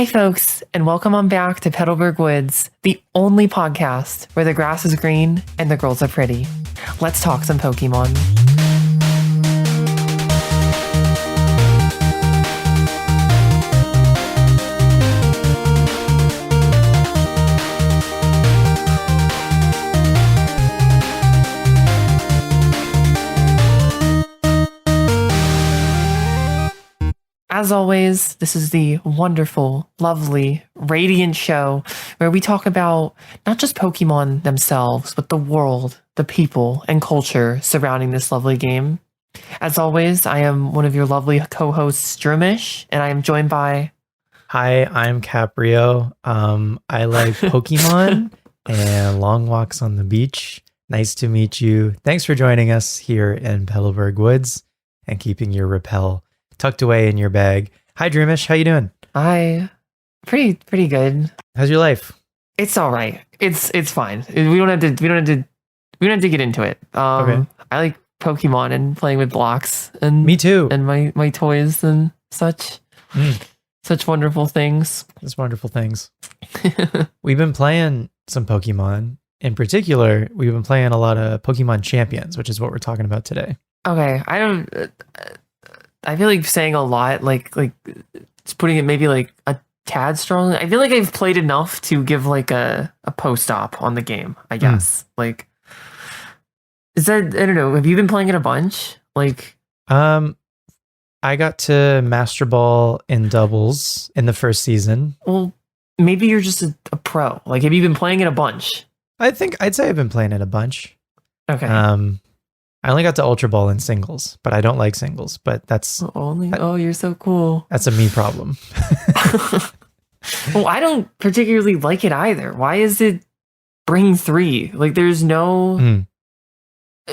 Hi, folks, and welcome on back to Petalburg Woods, the only podcast where the grass is green and the girls are pretty. Let's talk some Pokemon. As always, this is the wonderful, lovely, radiant show where we talk about not just Pokemon themselves, but the world, the people, and culture surrounding this lovely game. As always, I am one of your lovely co-hosts, Droomish, and I am joined by... Hi, I'm Capreo. I like Pokemon and long walks on the beach. Nice to meet you. Thanks for joining us here in Petalburg Woods and keeping your repel tucked away in your bag. Hi, Droomish. How you doing? Pretty good. How's your life? It's all right. It's fine. We don't have to get into it. Okay. I like Pokemon and playing with blocks and Me too. and my toys and such. Such wonderful things. Just wonderful things. We've been playing some Pokemon. In particular, we've been playing a lot of Pokemon Champions, which is what we're talking about today. Okay, I feel like saying a lot, like just putting it maybe like a tad strong. I feel like I've played enough to give like a post-op on the game, I guess. Like, is that, I don't know, have you been playing it a bunch? Like, I got to Master Ball in doubles in the first season. Well, maybe you're just a pro. Like, have you been playing it a bunch? I'd say I've been playing it a bunch. Okay. I only got to Ultra Ball in singles, but I don't like singles. But You're so cool. That's a me problem. Well, I don't particularly like it either. Why is it bring 3? Like, there's no...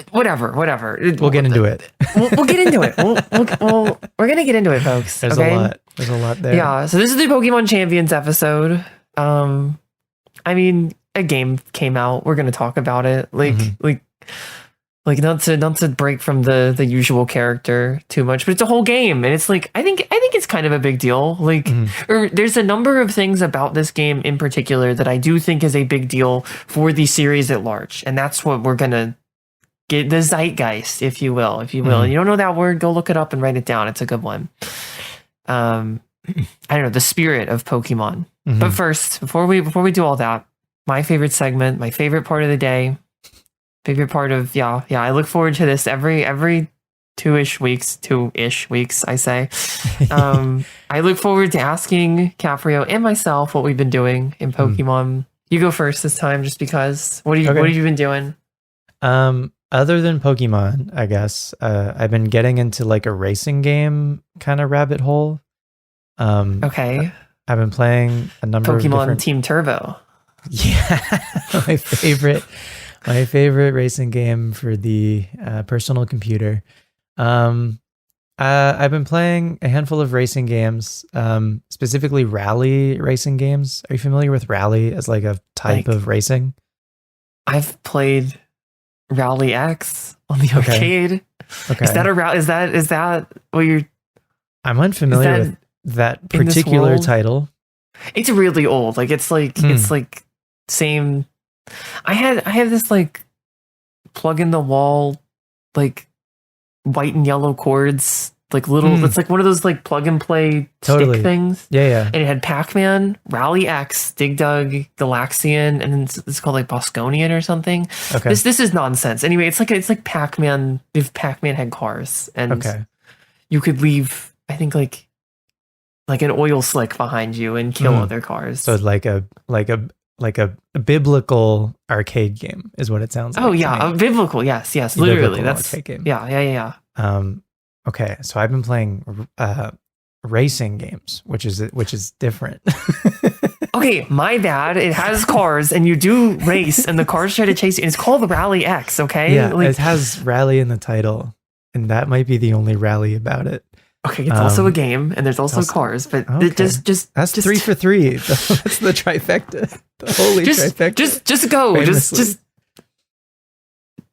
Whatever. We'll get into it. We'll get into it. We're going to get into it, folks. There's a lot. There's a lot there. Yeah, so this is the Pokemon Champions episode. I mean, a game came out. We're going to talk about it. Like not to break from the usual character too much, but it's a whole game, and it's like I think it's kind of a big deal. Like, or there's a number of things about this game in particular that I do think is a big deal for the series at large, and that's what we're gonna get, the zeitgeist, if you will. You don't know that word, go look it up and write it down. It's a good one. I don't know, the spirit of Pokemon. But first, before we do all that, my favorite segment, my favorite part of the day. Favorite part of I look forward to this every two-ish weeks, I say. I look forward to asking Capreo and myself what we've been doing in Pokemon. You go first this time, just because. What have you been doing? Other than Pokemon, I guess I've been getting into like a racing game kind of rabbit hole. Okay. I've been playing a number of different... Team Turbo. Yeah, my favorite racing game for the personal computer. I've been playing a handful of racing games, specifically rally racing games. Are you familiar with rally as like a type of racing? I've played Rally X on the arcade. Okay. Is that is that what you're... I'm unfamiliar with that particular title. It's really old. Like, it's like same... I have this like plug in the wall, like white and yellow cords, like little. It's like one of those like plug and play stick things. Yeah. And it had Pac-Man, Rally X, Dig Dug, Galaxian, and then it's called like Bosconian or something. Okay. This is nonsense. Anyway, it's like Pac-Man. If Pac-Man had cars, and you could leave, I think like an oil slick behind you and kill other cars. So like a biblical arcade game is what it sounds like. Oh yeah, a biblical, yes, literally. That's arcade game. Yeah. Okay, so I've been playing racing games, which is different. Okay, my bad. It has cars, and you do race, and the cars try to chase you. And it's called the Rally X. Okay, yeah, it has rally in the title, and that might be the only rally about it. Okay, it's also a game, and there's also cars, but just that's 3 for 3. That's the trifecta. The holy trifecta. Just go. Famously. Just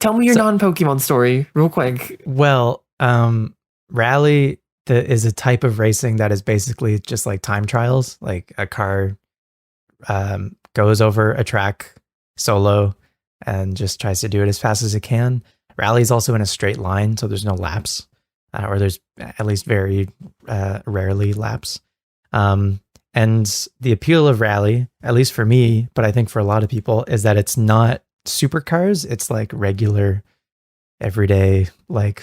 tell me your non-Pokemon story real quick. Well, Rally is a type of racing that is basically just like time trials. Like a car goes over a track solo and just tries to do it as fast as it can. Rally is also in a straight line, so there's no laps, or there's at least very rarely laps. And the appeal of Rally, at least for me, but I think for a lot of people, is that it's not supercars. It's like regular, everyday, like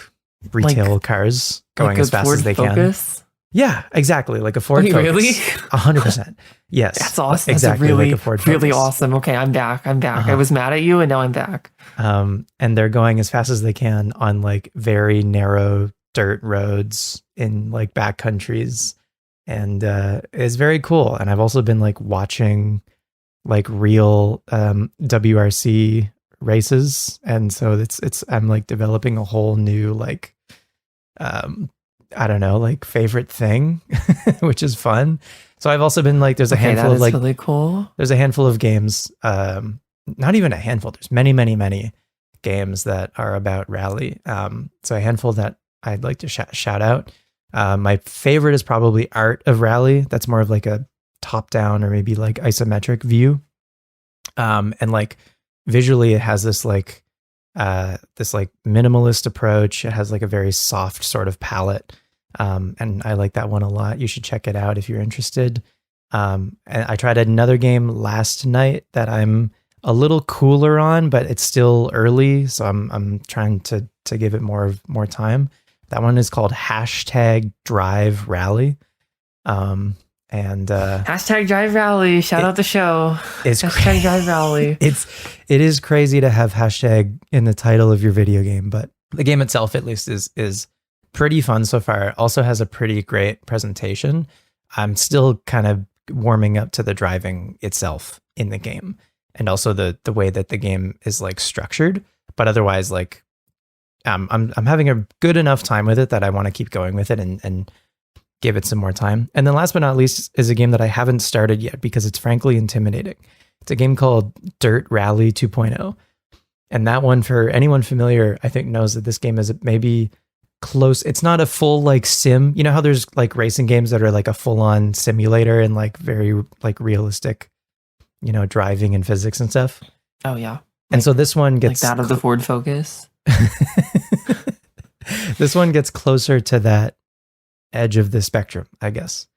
retail cars going as fast as they Focus? can. Yeah, exactly. Like a Ford Focus. Really? 100%. Yes. That's awesome. Exactly. That's really, like a Ford really Focus. awesome. Okay, I'm back. I was mad at you and now I'm back. And they're going as fast as they can on like very narrow dirt roads in like back countries. And it's very cool. And I've also been like watching like real WRC races. And so I'm like developing a whole new like I don't know, like favorite thing, which is fun. So I've also been like, there's a handful of like, really cool. There's a handful of games, not even a handful. There's many, many, many games that are about Rally. So a handful that I'd like to shout out. My favorite is probably Art of Rally. That's more of like a top down or maybe like isometric view. And like visually it has this like minimalist approach. It has like a very soft sort of palette. And I like that one a lot. You should check it out if you're interested. And I tried another game last night that I'm a little cooler on, but it's still early. So I'm trying to give it more time. That one is called #Drive Rally. And #Drive Rally. Shout out the show. It's #Drive Rally. It is crazy to have hashtag in the title of your video game, but the game itself at least is pretty fun so far. It also has a pretty great presentation. I'm still kind of warming up to the driving itself in the game, and also the way that the game is like structured. But otherwise, like I'm having a good enough time with it that I want to keep going with it and give it some more time. And then last but not least is a game that I haven't started yet because it's frankly intimidating. It's a game called Dirt Rally 2.0. And that one, for anyone familiar, I think knows that this game is maybe close. It's not a full like sim. You know how there's like racing games that are like a full on simulator and like very like realistic, you know, driving and physics and stuff. Oh yeah. And so this one gets like that of the Ford Focus. This one gets closer to that edge of the spectrum, I guess,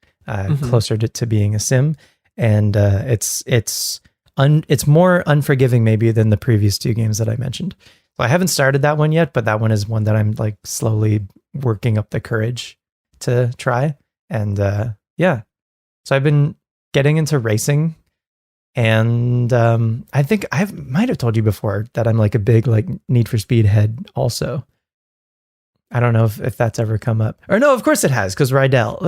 closer to being a sim. And it's more unforgiving maybe than the previous two games that I mentioned. So I haven't started that one yet, but that one is one that I'm like slowly working up the courage to try. And yeah, so I've been getting into racing, and I think might have told you before that I'm like a big like Need for Speed head also. I don't know if that's ever come up. Or no, of course it has, because Rydell.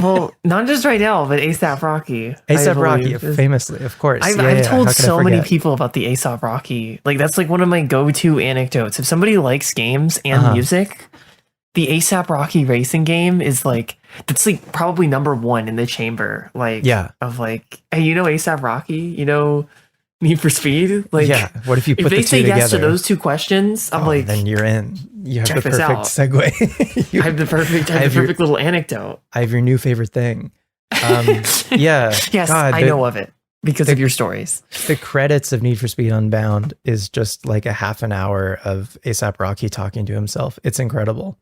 Well, not just Rydell, but ASAP Rocky. ASAP Rocky, famously, of course. I've told so many people about the ASAP Rocky. Like, that's like one of my go-to anecdotes. If somebody likes games and music, the ASAP Rocky racing game is like, that's like probably number one in the chamber. Like, of like, hey, you know ASAP Rocky? You know Need for Speed? Like, yeah. What if you put the two together? If they say yes to those two questions, I'm like, then you're in. You have the perfect segue. I have the perfect little anecdote. I have your new favorite thing. Yeah. Yes, God, I know of it because of your stories. The credits of Need for Speed Unbound is just like a half an hour of ASAP Rocky talking to himself. It's incredible.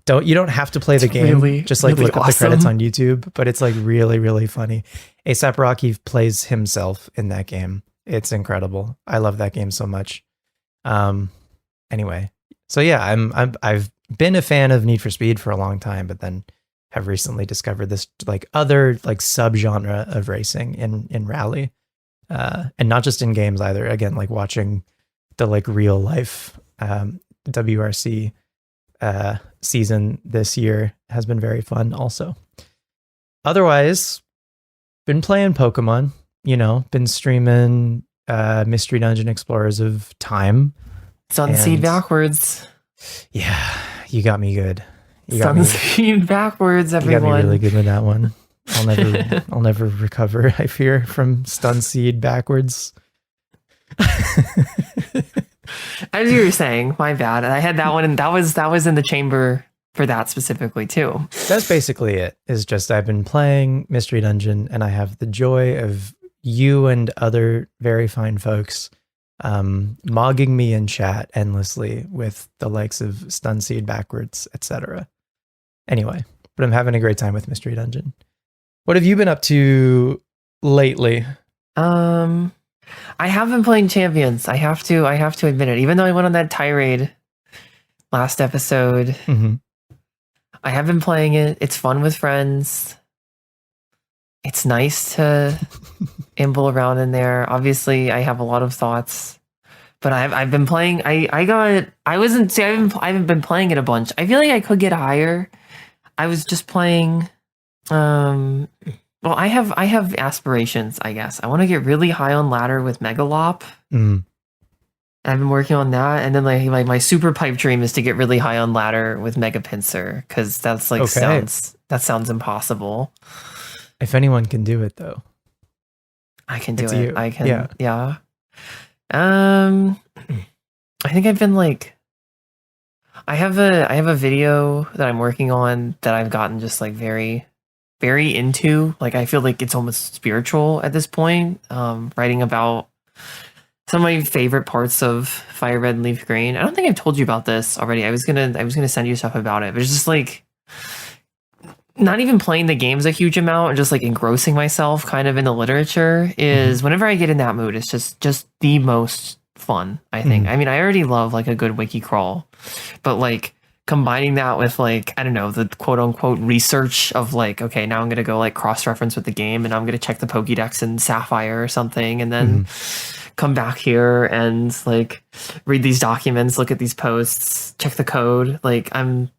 You don't have to play the game. Just like look up the credits on YouTube, but it's like really, really funny. ASAP Rocky plays himself in that game. It's incredible. I love that game so much. Anyway, so yeah, I've been a fan of Need for Speed for a long time, but then have recently discovered this like other like subgenre of racing in rally, and not just in games either. Again, like watching the like real life WRC season this year has been very fun. Also, otherwise, been playing Pokemon. You know, been streaming Mystery Dungeon Explorers of Time. Sunseed backwards. Yeah, you got me good. Sunseed backwards, everyone. You got me really good with that one. I'll never recover, I fear, from Sunseed backwards. As you were saying, my bad. I had that one, and that was in the chamber for that specifically too. That's basically it. Is just I've been playing Mystery Dungeon, and I have the joy of you and other very fine folks mogging me in chat endlessly with the likes of Stunseed backwards, etc. Anyway, but I'm having a great time with Mystery Dungeon. What have you been up to lately? I have been playing Champions. I have to admit it. Even though I went on that tirade last episode, I have been playing it. It's fun with friends. It's nice to amble around in there. Obviously, I have a lot of thoughts, but I've been playing. I haven't been playing it a bunch. I feel like I could get higher. I was just playing. Well, I have aspirations. I guess I want to get really high on ladder with Megalop. I've been working on that, and then like my super pipe dream is to get really high on ladder with Mega Pinsir, because that's like sounds impossible. If anyone can do it, though, I can do it. You. I can. Yeah. I think I've been like, I have a video that I'm working on that I've gotten just like very, very into. Like I feel like it's almost spiritual at this point. Writing about some of my favorite parts of Fire Red and Leaf Green. I don't think I've told you about this already. I was gonna send you stuff about it, but it's just like not even playing the games a huge amount and just like engrossing myself kind of in the literature is whenever I get in that mood, it's just the most fun, I think. I mean, I already love like a good wiki crawl, but like combining that with like, I don't know, the quote unquote research of like, okay, now I'm going to go like cross-reference with the game and I'm going to check the Pokédex in Sapphire or something. And then come back here and like read these documents, look at these posts, check the code. Like I'm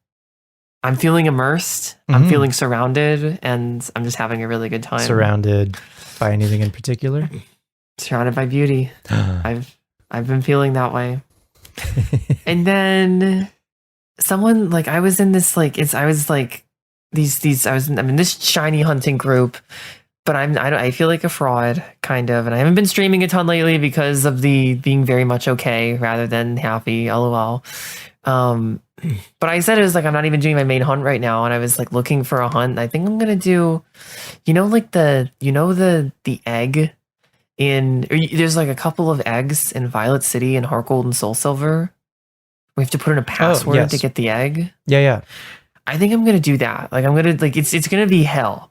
feeling immersed, I'm feeling surrounded, and I'm just having a really good time. Surrounded by anything in particular? Surrounded by beauty. I've been feeling that way. And then someone like I was in this like I was in this shiny hunting group, but I feel like a fraud kind of, and I haven't been streaming a ton lately because of the being very much okay rather than happy, lol. But I said it was like I'm not even doing my main hunt right now, and I was like looking for a hunt. I think I'm gonna do, like the egg there's like a couple of eggs in Violet City and Heart Gold and Soul Silver. We have to put in a password to get the egg. Yeah. I think I'm gonna do that. Like I'm gonna like it's gonna be hell,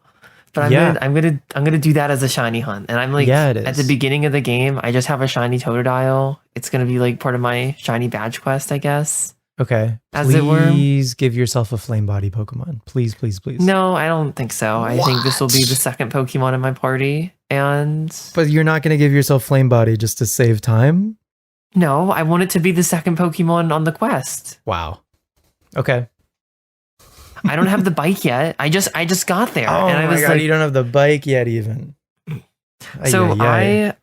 but I'm gonna do that as a shiny hunt. And I'm like at the beginning of the game, I just have a shiny Totodile. It's gonna be like part of my shiny badge quest, I guess. Okay. Please give yourself a flame body Pokemon. Please. No, I don't think so. What? I think this will be the second Pokemon in my party. But you're not going to give yourself flame body just to save time? No, I want it to be the second Pokemon on the quest. Wow. Okay. I don't have the bike yet. I just got there. Oh, and I was my God, you don't have the bike yet even. So I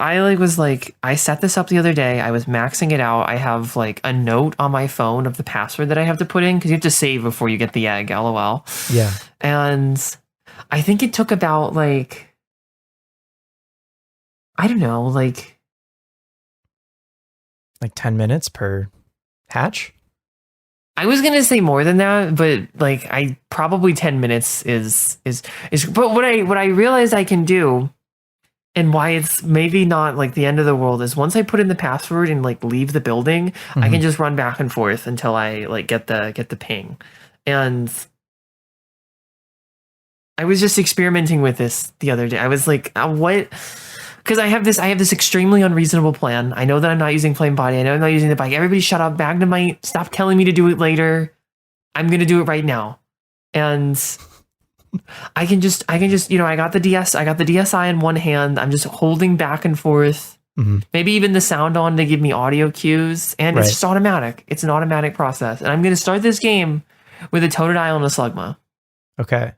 set this up the other day. I was maxing it out. I have like a note on my phone of the password that I have to put in because you have to save before you get the egg, lol. Yeah. And I think it took about like, I don't know, like 10 minutes per hatch? I was gonna say more than that, but like I probably 10 minutes is but what I realized I can do, and why it's maybe not like the end of the world, is once I put in the password and like leave the building, I can just run back and forth until I like get the ping. And I was just experimenting with this the other day. I was like, what? Because I have this extremely unreasonable plan. I know that I'm not using Flame Body. I know I'm not using the bike. Everybody shut up. Magnemite, stop telling me to do it later. I'm going to do it right now. And I can just, I got the DSi in one hand. I'm just holding back and forth. Maybe even the sound on to give me audio cues. And it's just automatic. It's an automatic process. And I'm going to start this game with a Totodile and a Slugma. Okay.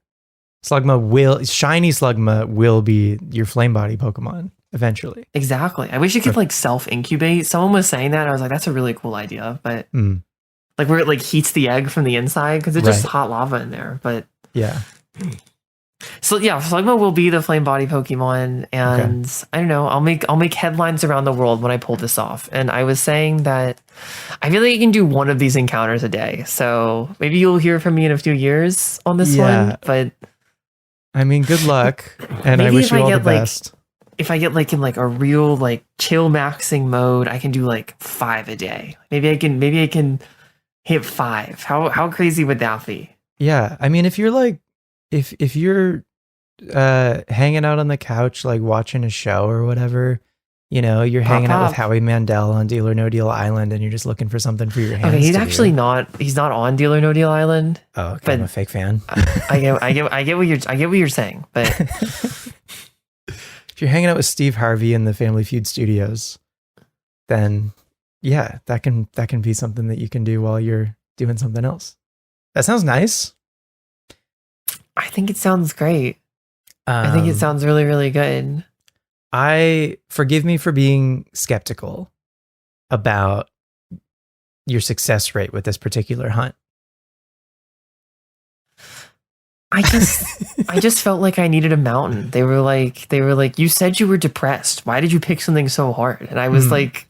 Shiny Slugma will be your flame body Pokemon eventually. Exactly. I wish it could like self-incubate. Someone was saying that. And I was like, that's a really cool idea. But like where it like heats the egg from the inside because it's just hot lava in there. But yeah. So yeah, Slugma will be the flame body Pokemon, and I don't know. I'll make headlines around the world when I pull this off. And I was saying that I feel like you can do one of these encounters a day. So maybe you'll hear from me in a few years on this one. But I mean, good luck, and I wish you all the best. If I get like in like a real like chill maxing mode, I can do like 5 a day. Maybe I can hit 5. How crazy would that be? Yeah, I mean, if you're like if you're hanging out on the couch like watching a show or whatever, you're hanging out with Howie Mandel on Deal or No Deal Island, and you're just looking for something for your hands. Okay, he's not on Deal or No Deal Island. Oh, okay, but I'm a fake fan. I get what you're saying, but if you're hanging out with Steve Harvey in the Family Feud studios, then yeah, that can be something that you can do while you're doing something else. That sounds nice. I think it sounds great. I think it sounds really, really good. Forgive me for being skeptical about your success rate with this particular hunt. I just felt like I needed a mountain. They were like, you said you were depressed. Why did you pick something so hard? And I was like,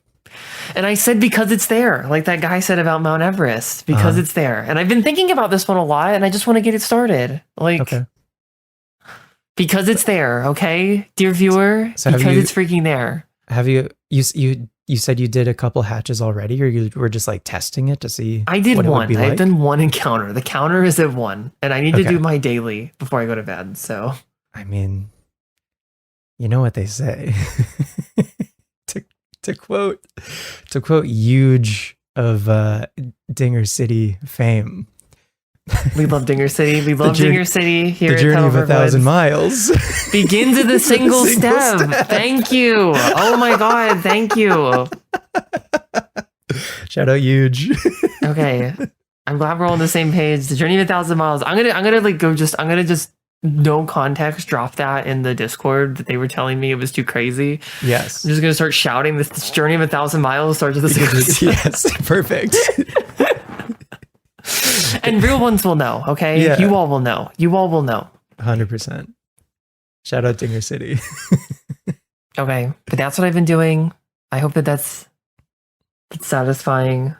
and I said, because it's there. Like that guy said about Mount Everest, because it's there. And I've been thinking about this one a lot, and I just want to get it started. Because it's there. Okay, dear viewer, so because it's freaking there. Have you said you did a couple hatches already, or you were just like testing it to see? I did one. I've done one encounter. The counter is at 1, and I need to do my daily before I go to bed. So, I mean, you know what they say. to quote Huge of Dinger City fame. We love Dinger City. We love Dinger City here at Petalburg Woods. The journey of 1,000 miles begins with a single step. Thank you. Oh my God. Thank you. Shout out Huge. Okay. I'm glad we're all on the same page. The journey of 1,000 miles. I'm gonna just no context drop that in the Discord that they were telling me it was too crazy. Yes. I'm just gonna start shouting this journey of 1,000 miles starts with a single step. Yes. Perfect. And real ones will know, okay? Yeah. You all will know. 100%. Shout out Dinger City. Okay, but that's what I've been doing. I hope that's satisfying.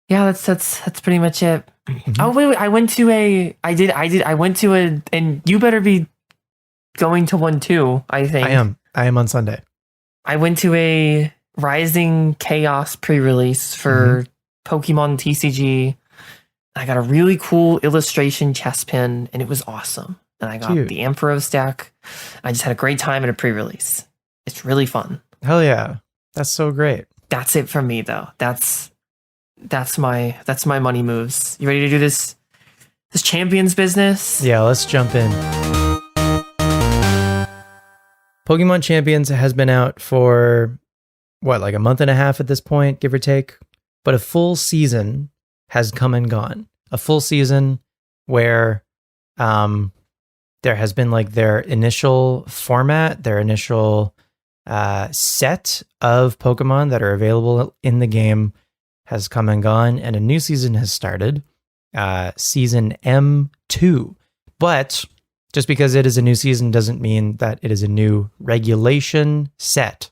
Yeah, that's pretty much it. Mm-hmm. Oh wait, I went to and you better be going to one too, I think. I am on Sunday. I went to a Rising Chaos pre-release for Pokemon TCG. I got a really cool illustration chest pin, and it was awesome. And I got the Ampharos deck. I just had a great time at a pre-release. It's really fun. Hell yeah. That's so great. That's it from me though. That's my money moves. You ready to do this champions business? Yeah, let's jump in. Pokemon Champions has been out for like a month and a half at this point, give or take. But a full season has come and gone. A full season where there has been like their initial format, their initial set of Pokemon that are available in the game has come and gone, and a new season has started, season M2. But just because it is a new season doesn't mean that it is a new regulation set.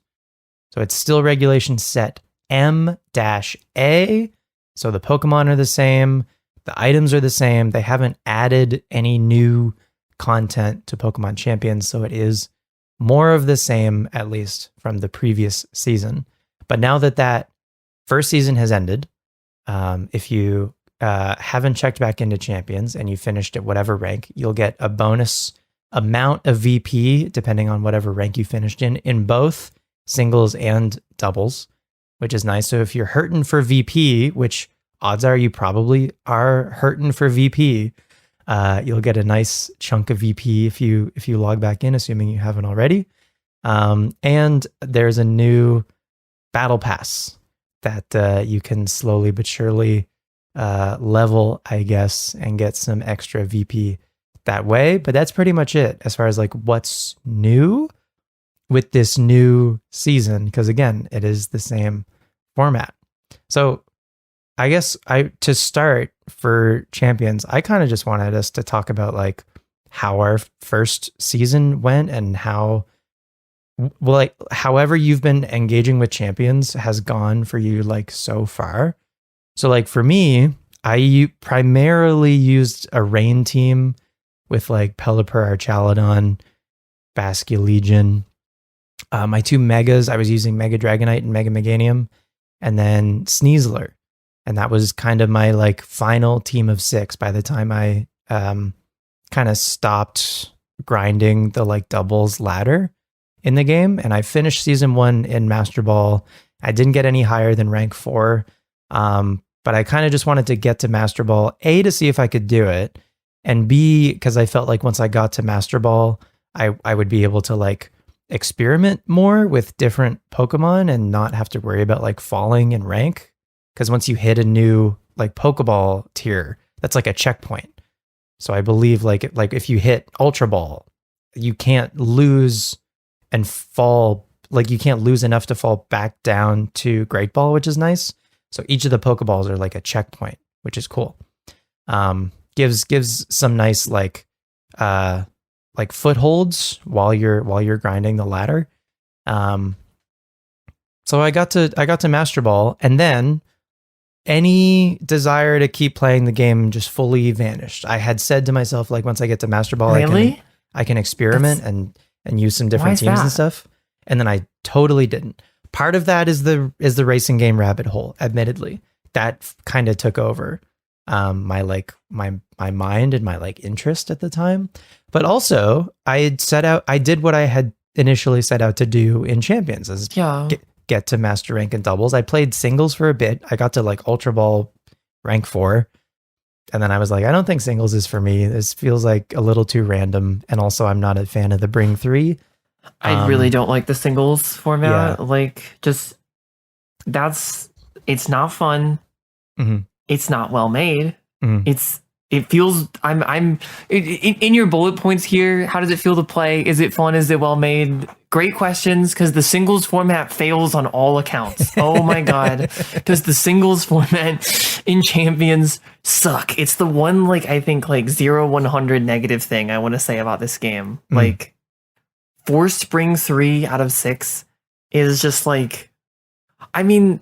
So it's still regulation set M-A. So the Pokemon are the same. The items are the same. They haven't added any new content to Pokemon Champions. So it is more of the same, at least from the previous season. But now that first season has ended, if you haven't checked back into Champions and you finished at whatever rank, you'll get a bonus amount of VP, depending on whatever rank you finished in both singles and doubles, which is nice. So if you're hurting for VP, which odds are you probably are hurting for VP, you'll get a nice chunk of VP if you log back in, assuming you haven't already. And there's a new battle pass that you can slowly but surely level, I guess, and get some extra VP that way. But that's pretty much it as far as like what's new with this new season, because again, it is the same format. So I guess to start for Champions, I kind of just wanted us to talk about like how our first season went and how, well, like, however you've been engaging with champions has gone for you, like, so far. So, like, for me, I primarily used a rain team with, like, Pelipper, Archaludon, Basculegion. My 2 megas, I was using Mega Dragonite and Mega Meganium, and then Sneasler. And that was kind of my, like, final team of 6 by the time I kind of stopped grinding the, like, doubles ladder in the game. And I finished season 1 in Master Ball. I didn't get any higher than rank 4. But I kind of just wanted to get to Master Ball, A, to see if I could do it, and B, because I felt like once I got to Master Ball, I would be able to, like, experiment more with different Pokemon and not have to worry about, like, falling in rank. Because once you hit a new, like, Pokeball tier, that's like a checkpoint. So I believe, like if you hit Ultra Ball, you can't lose and fall, like, you can't lose enough to fall back down to Great Ball, which is nice. So each of the Pokeballs are like a checkpoint, which is cool. Gives some nice, like footholds while you're grinding the ladder. So I got to Master Ball, and then any desire to keep playing the game just fully vanished. I had said to myself, like, once I get to Master Ball, Really? I can experiment and use some different teams and stuff. And then I totally didn't. Part of that is the racing game rabbit hole. Admittedly, that kind of took over my mind and my, like, interest at the time. But also, I did what I had initially set out to do in Champions, is get to master rank in doubles. I played singles for a bit. I got to, like, Ultra Ball rank 4. And then I was like, I don't think singles is for me. This feels like a little too random. And also, I'm not a fan of the Bring 3. I really don't like the singles format. Yeah. Like, just it's not fun. Mm-hmm. It's not well made. Mm-hmm. It feels in your bullet points here. How does it feel to play? Is it fun? Is it well made? Great questions, because the singles format fails on all accounts. Oh my God. Does the singles format in Champions suck? It's the one, like, I think, like, 0-100 negative thing I want to say about this game. Mm. Like, forced Bring 3 out of 6 is just, like, I mean,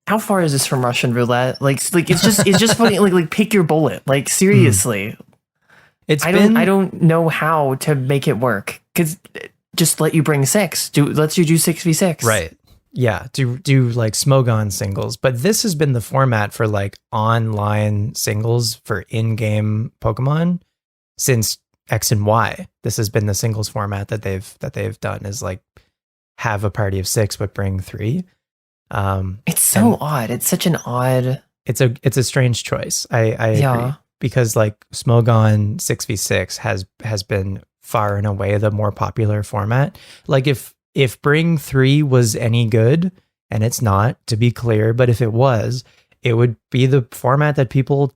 how far is this from Russian roulette? Like it's just funny. Like pick your bullet. Like, seriously, I don't know how to make it work, because just let you bring 6. Lets you do 6v6. Right. Yeah. Do like Smogon singles, but this has been the format for, like, online singles for in-game Pokemon since X and Y. This has been the singles format that they've done, is, like, have a party of 6 but bring 3. It's so odd. It's such an odd. It's a strange choice. I agree, because, like, Smogon 6v6 has been far and away the more popular format. Like, if Bring 3 was any good, and it's not, to be clear, but if it was, it would be the format that people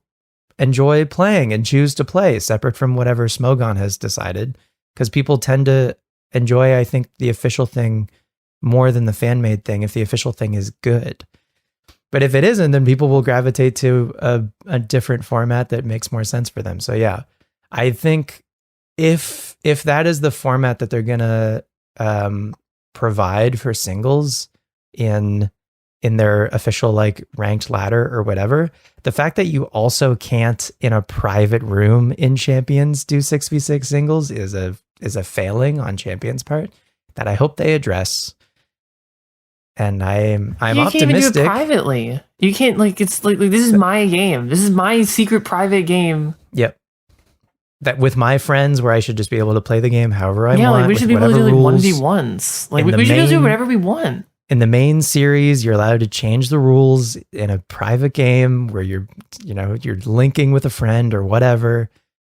enjoy playing and choose to play, separate from whatever Smogon has decided, because people tend to enjoy, I think, the official thing more than the fan-made thing if the official thing is good. But if it isn't, then people will gravitate to a different format that makes more sense for them. So yeah, I think if that is the format that they're gonna provide for singles in their official, like, ranked ladder or whatever, the fact that you also can't in a private room in Champions do 6v6 singles is a failing on Champions' part that I hope they address. And I'm optimistic. You can't even do it privately. You can't, like, it's like this is my game. This is my secret private game. Yep. That with my friends, where I should just be able to play the game however I want. Yeah, like, we should be able to do, like, 1v1s. Like, we should be able to do whatever we want. In the main series, you're allowed to change the rules in a private game where you're linking with a friend or whatever.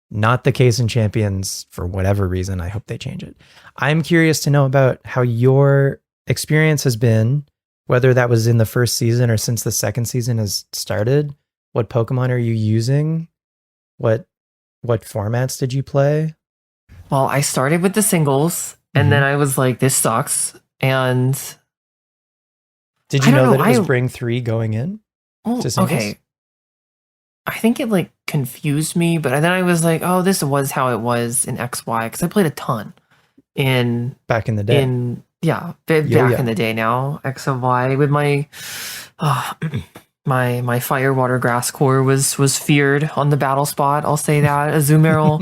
Not the case in Champions for whatever reason. I hope they change it. I'm curious to know about how your experience has been, whether that was in the first season or since the second season has started. What Pokemon are you using? What formats did you play? Well, I started with the singles, and then I was like, this sucks. And did you know that it was Bring 3 going in to singles? Okay. I think it like confused me, but then I was like, oh, this was how it was in XY because I played a ton in back in the day. Back in the day now, X and Y with my my fire water grass core was feared on the battle spot. I'll say that. Azumarill.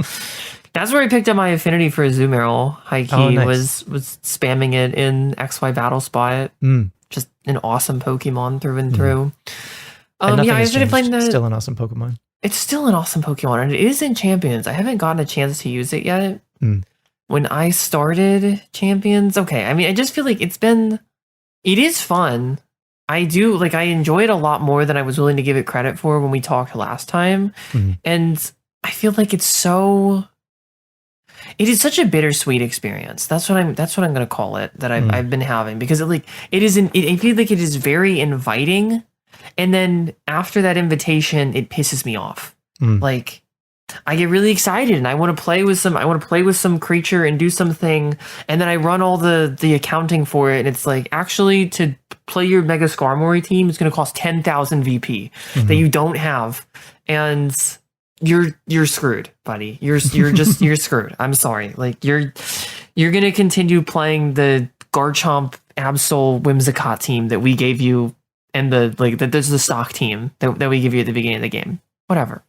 That's where I picked up my affinity for Azumarill. High key was spamming it in XY battle spot. Just an awesome Pokemon through and through. I started playing that. Still an awesome Pokemon. It's still an awesome Pokemon, and it is in Champions. I haven't gotten a chance to use it yet. When I started Champions, okay. I mean, I just feel like it is fun. I enjoy it a lot more than I was willing to give it credit for when we talked last time. And I feel like it is such a bittersweet experience. That's what I'm going to call it, that I've been having, because I feel like it is very inviting. And then after that invitation, it pisses me off. Like, I get really excited and I want to play with some creature and do something, and then I run all the accounting for it, and it's like, actually, to play your Mega Skarmory team, it's going to cost 10,000 VP that you don't have, and you're screwed, buddy. You're screwed. I'm sorry. Like, you're going to continue playing the Garchomp Absol Whimsicott team that we gave you, and there's the stock team that we give you at the beginning of the game. Whatever.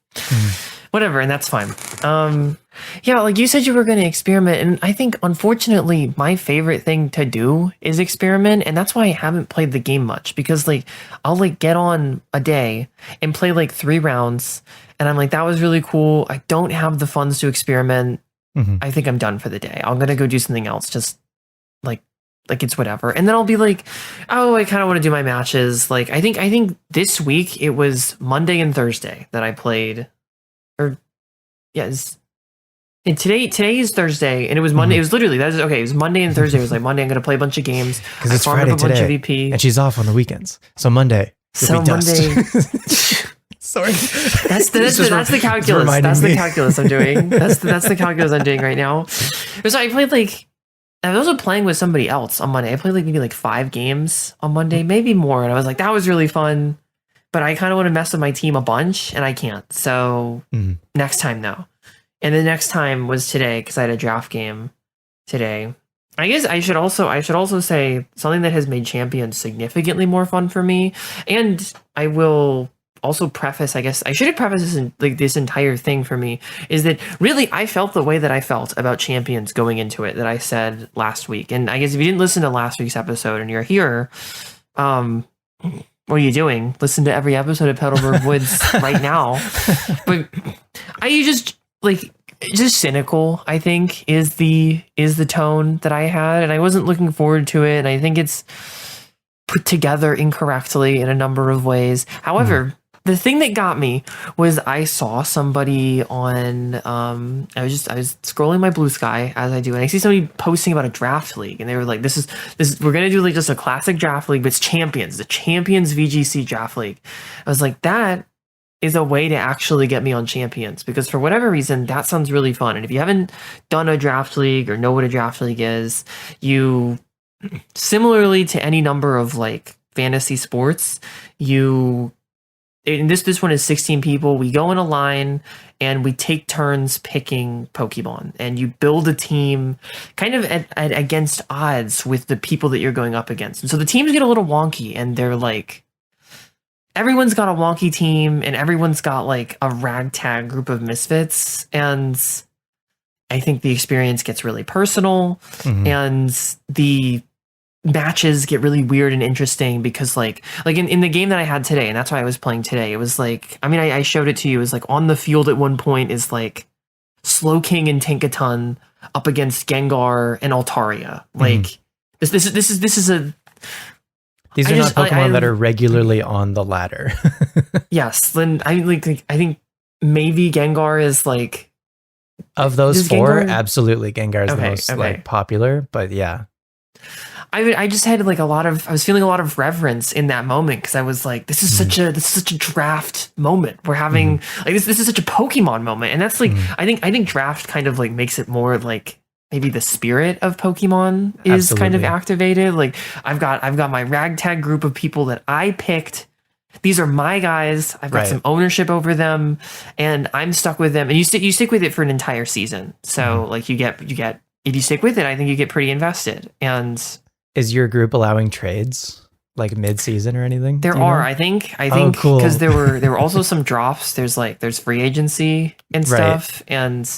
Whatever, and that's fine. Like you said, you were going to experiment, and I think, unfortunately, my favorite thing to do is experiment, and that's why I haven't played the game much, because I'll get on a day and play 3 rounds, and I'm like, that was really cool. I don't have the funds to experiment. I think I'm done for the day. I'm gonna go do something else. Just like it's whatever, and then I'll be like, oh, I kind of want to do my matches. I think this week it was Monday and Thursday that I played. And today is Thursday, and it was Monday. It was literally it was Monday and Thursday. It was like, Monday, I'm gonna play a bunch of games because it's Friday today, bunch of VP. And she's off on the weekends. So Monday, Monday. Sorry, that's the calculus. That's the calculus I'm doing. That's the calculus I'm doing right now. So I played I was also playing with somebody else on Monday. I played maybe 5 games on Monday, maybe more, and I was like, that was really fun. But I kind of want to mess with my team a bunch, and I can't. So next time, though. And the next time was today, because I had a draft game today. I guess I should also say something that has made Champions significantly more fun for me. And I will also preface, I guess I should have prefaced this entire thing for me, is that really I felt the way that I felt about Champions going into it, that I said last week. And I guess if you didn't listen to last week's episode and you're here, what are you doing? Listen to every episode of Petalburg Woods right now. But I just cynical, I think, is the tone that I had, and I wasn't looking forward to it, and I think it's put together incorrectly in a number of ways. However, the thing that got me was I saw somebody on I was scrolling my Blue Sky, as I do, and I see somebody posting about a draft league, and they were like, this is we're gonna do just a classic draft league, but it's Champions, the Champions VGC draft league. I was like, that is a way to actually get me on Champions, because for whatever reason that sounds really fun. And if you haven't done a draft league or know what a draft league is, you, similarly to any number of fantasy sports, and this one is 16 people. We go in a line and we take turns picking Pokemon, and you build a team kind of against odds with the people that you're going up against. And so the teams get a little wonky, and they're everyone's got a wonky team, and everyone's got a ragtag group of misfits. And I think the experience gets really personal, and the matches get really weird and interesting, because in the game that I had today, and that's why I was playing today, it was I showed it to you, it was on the field at one point is Slowking and Tinkaton up against Gengar and Altaria. This is a These are not Pokemon that are regularly on the ladder. Yes, then I think maybe Gengar is of those 4, absolutely Gengar is the most popular, but yeah. I just had I was feeling a lot of reverence in that moment, because I was this is such a draft moment. We're having this is such a Pokemon moment, and that's I think draft kind of makes it more maybe the spirit of Pokemon is kind of activated. I've got my ragtag group of people that I picked, these are my guys. I've got some ownership over them, and I'm stuck with them. And you stick with it for an entire season. So like you get if you stick with it, I think you get pretty invested. And is your group allowing trades like mid-season or anything? There are, I think cool. because there were also some drops. There's free agency and stuff, and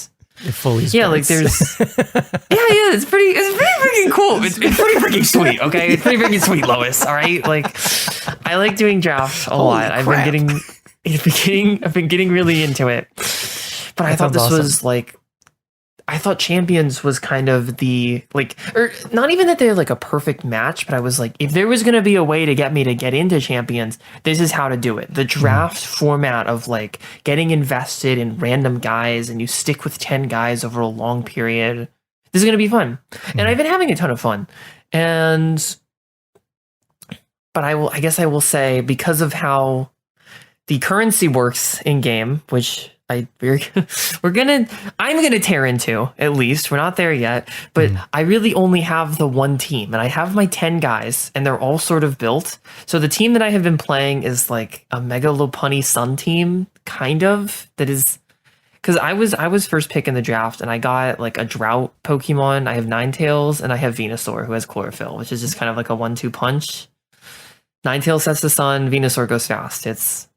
fully sports. like there's it's pretty freaking cool. It's pretty freaking sweet. Okay, it's pretty freaking sweet, Lois. All right, like I like doing drafts a lot. I've been getting really into it, but I thought this was like. I thought Champions was kind of the or not even that they're like a perfect match, but I was like, if there was going to be a way to get me to get into Champions, this is how to do it. The draft format of like getting invested in random guys and you stick with 10 guys over a long period. This is going to be fun. And I've been having a ton of fun. But I guess I will say, because of how the currency works in game, which I'm gonna tear into, at least. We're not there yet, but I really only have the one team, and I have my 10 guys, and they're all sort of built. So the team that I have been playing is like a Mega Lopunny Sun team, kind of. That is because I was first pick in the draft, and I got like a Drought Pokemon. I have Ninetales, and I have Venusaur, who has Chlorophyll, which is just kind of like a 1-2 punch. Ninetales sets the sun, Venusaur goes fast. It's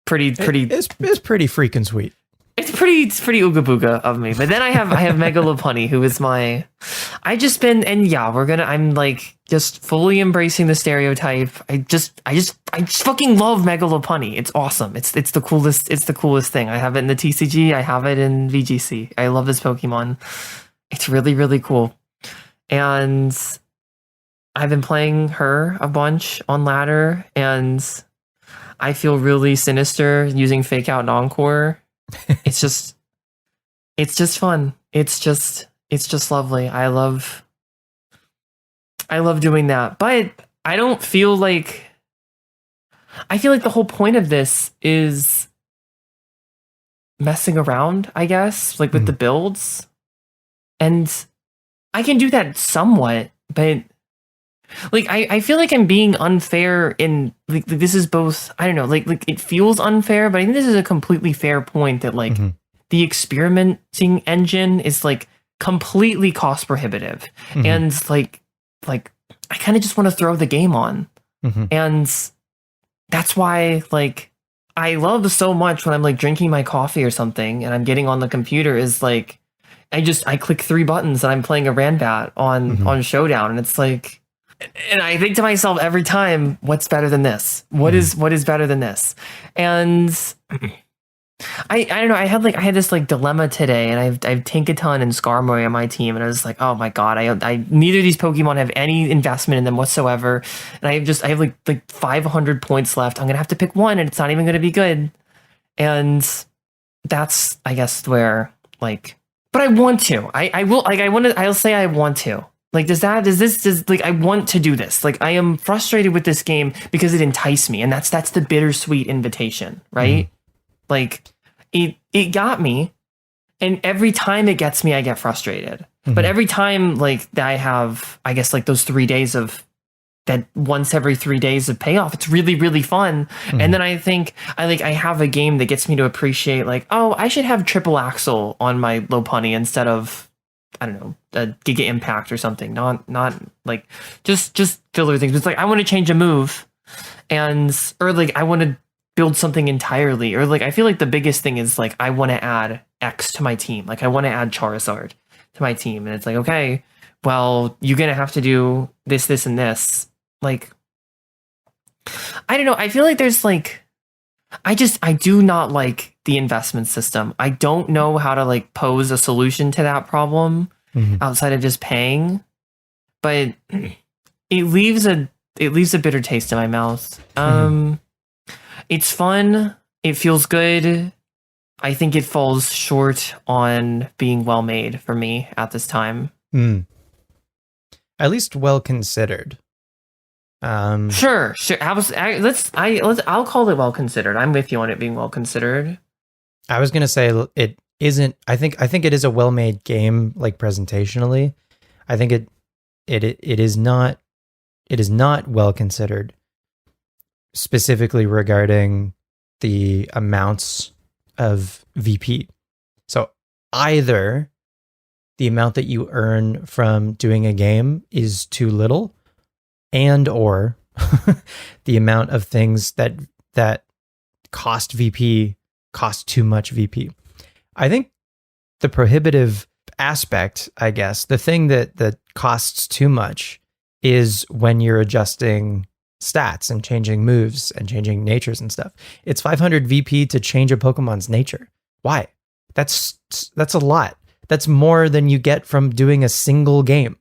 pretty. It's pretty freaking sweet. It's pretty ooga booga of me. But then I have Mega Lopunny, who is my. I'm like just fully embracing the stereotype. I just fucking love Mega Lopunny. It's awesome. It's the coolest. It's the coolest thing. I have it in the TCG. I have it in VGC. I love this Pokemon. It's really, really cool. And I've been playing her a bunch on ladder, and I feel really sinister using Fake Out and Encore. It's just fun. It's just lovely. I love doing that. But I don't feel like the whole point of this is messing around, I guess, like with the builds. And I can do that somewhat, but like I feel like I'm being unfair in like this is both, I don't know, like it feels unfair, but I think this is a completely fair point that like the experimenting engine is like completely cost prohibitive. And like I kind of just want to throw the game on. And that's why like I love so much when I'm like drinking my coffee or something and on the computer is like I click 3 buttons and I'm playing a Ranbat on Showdown, and it's like, and I think to myself every time, what's better than this? What is better than this? And I don't know. I had this like dilemma today, and I have Tinkaton and Skarmory on my team, and I was like, oh my god, I neither of these Pokemon have any investment in them whatsoever, and I have like 500 points left. I'm gonna have to pick one, and it's not even gonna be good. And that's, I guess, where like, but I want to. I'll say I want to. Like, I want to do this. Like, I am frustrated with this game because it enticed me, and that's the bittersweet invitation, right? Like, it got me, and every time it gets me, I get frustrated. But every time, like, that I have, I guess, like, those 3 days of that once every 3 days of payoff, it's really, really fun. And then I think I have a game that gets me to appreciate, like, oh, I should have Triple Axle on my Lopunny instead of, I don't know, a Giga Impact or something. Not like just filler things. It's like I want to change a move, or like I want to build something entirely, or like I feel like the biggest thing is like I want to add X to my team. Like I want to add Charizard to my team, and it's like, okay, well, you're gonna have to do this, and this. Like, I don't know. I feel like there's like, I do not like the investment system. I don't know how to like pose a solution to that problem outside of just paying, but it leaves a bitter taste in my mouth. It's fun. It feels good. I think it falls short on being well made for me at this time. At least well considered. Sure. I'll call it well considered. I'm with you on it being well considered. I was gonna say it isn't. I think it is a well-made game, like presentationally. I think it is not well considered specifically regarding the amounts of VP. So either the amount that you earn from doing a game is too little, and or the amount of things that cost VP cost too much VP. I think the prohibitive aspect, I guess, the thing that costs too much is when you're adjusting stats and changing moves and changing natures and stuff. It's 500 VP to change a Pokemon's nature. Why? That's a lot. That's more than you get from doing a single game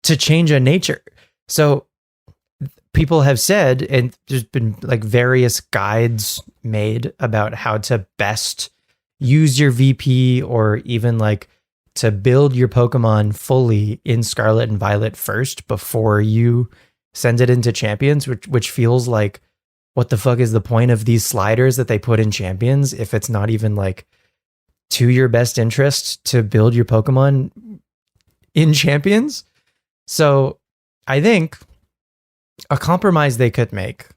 to change a nature. So people have said, and there's been like various guides made about how to best use your VP, or even like to build your Pokemon fully in Scarlet and Violet first before you send it into Champions, which feels like, what the fuck is the point of these sliders that they put in Champions if it's not even like to your best interest to build your Pokemon in Champions? So I think a compromise they could make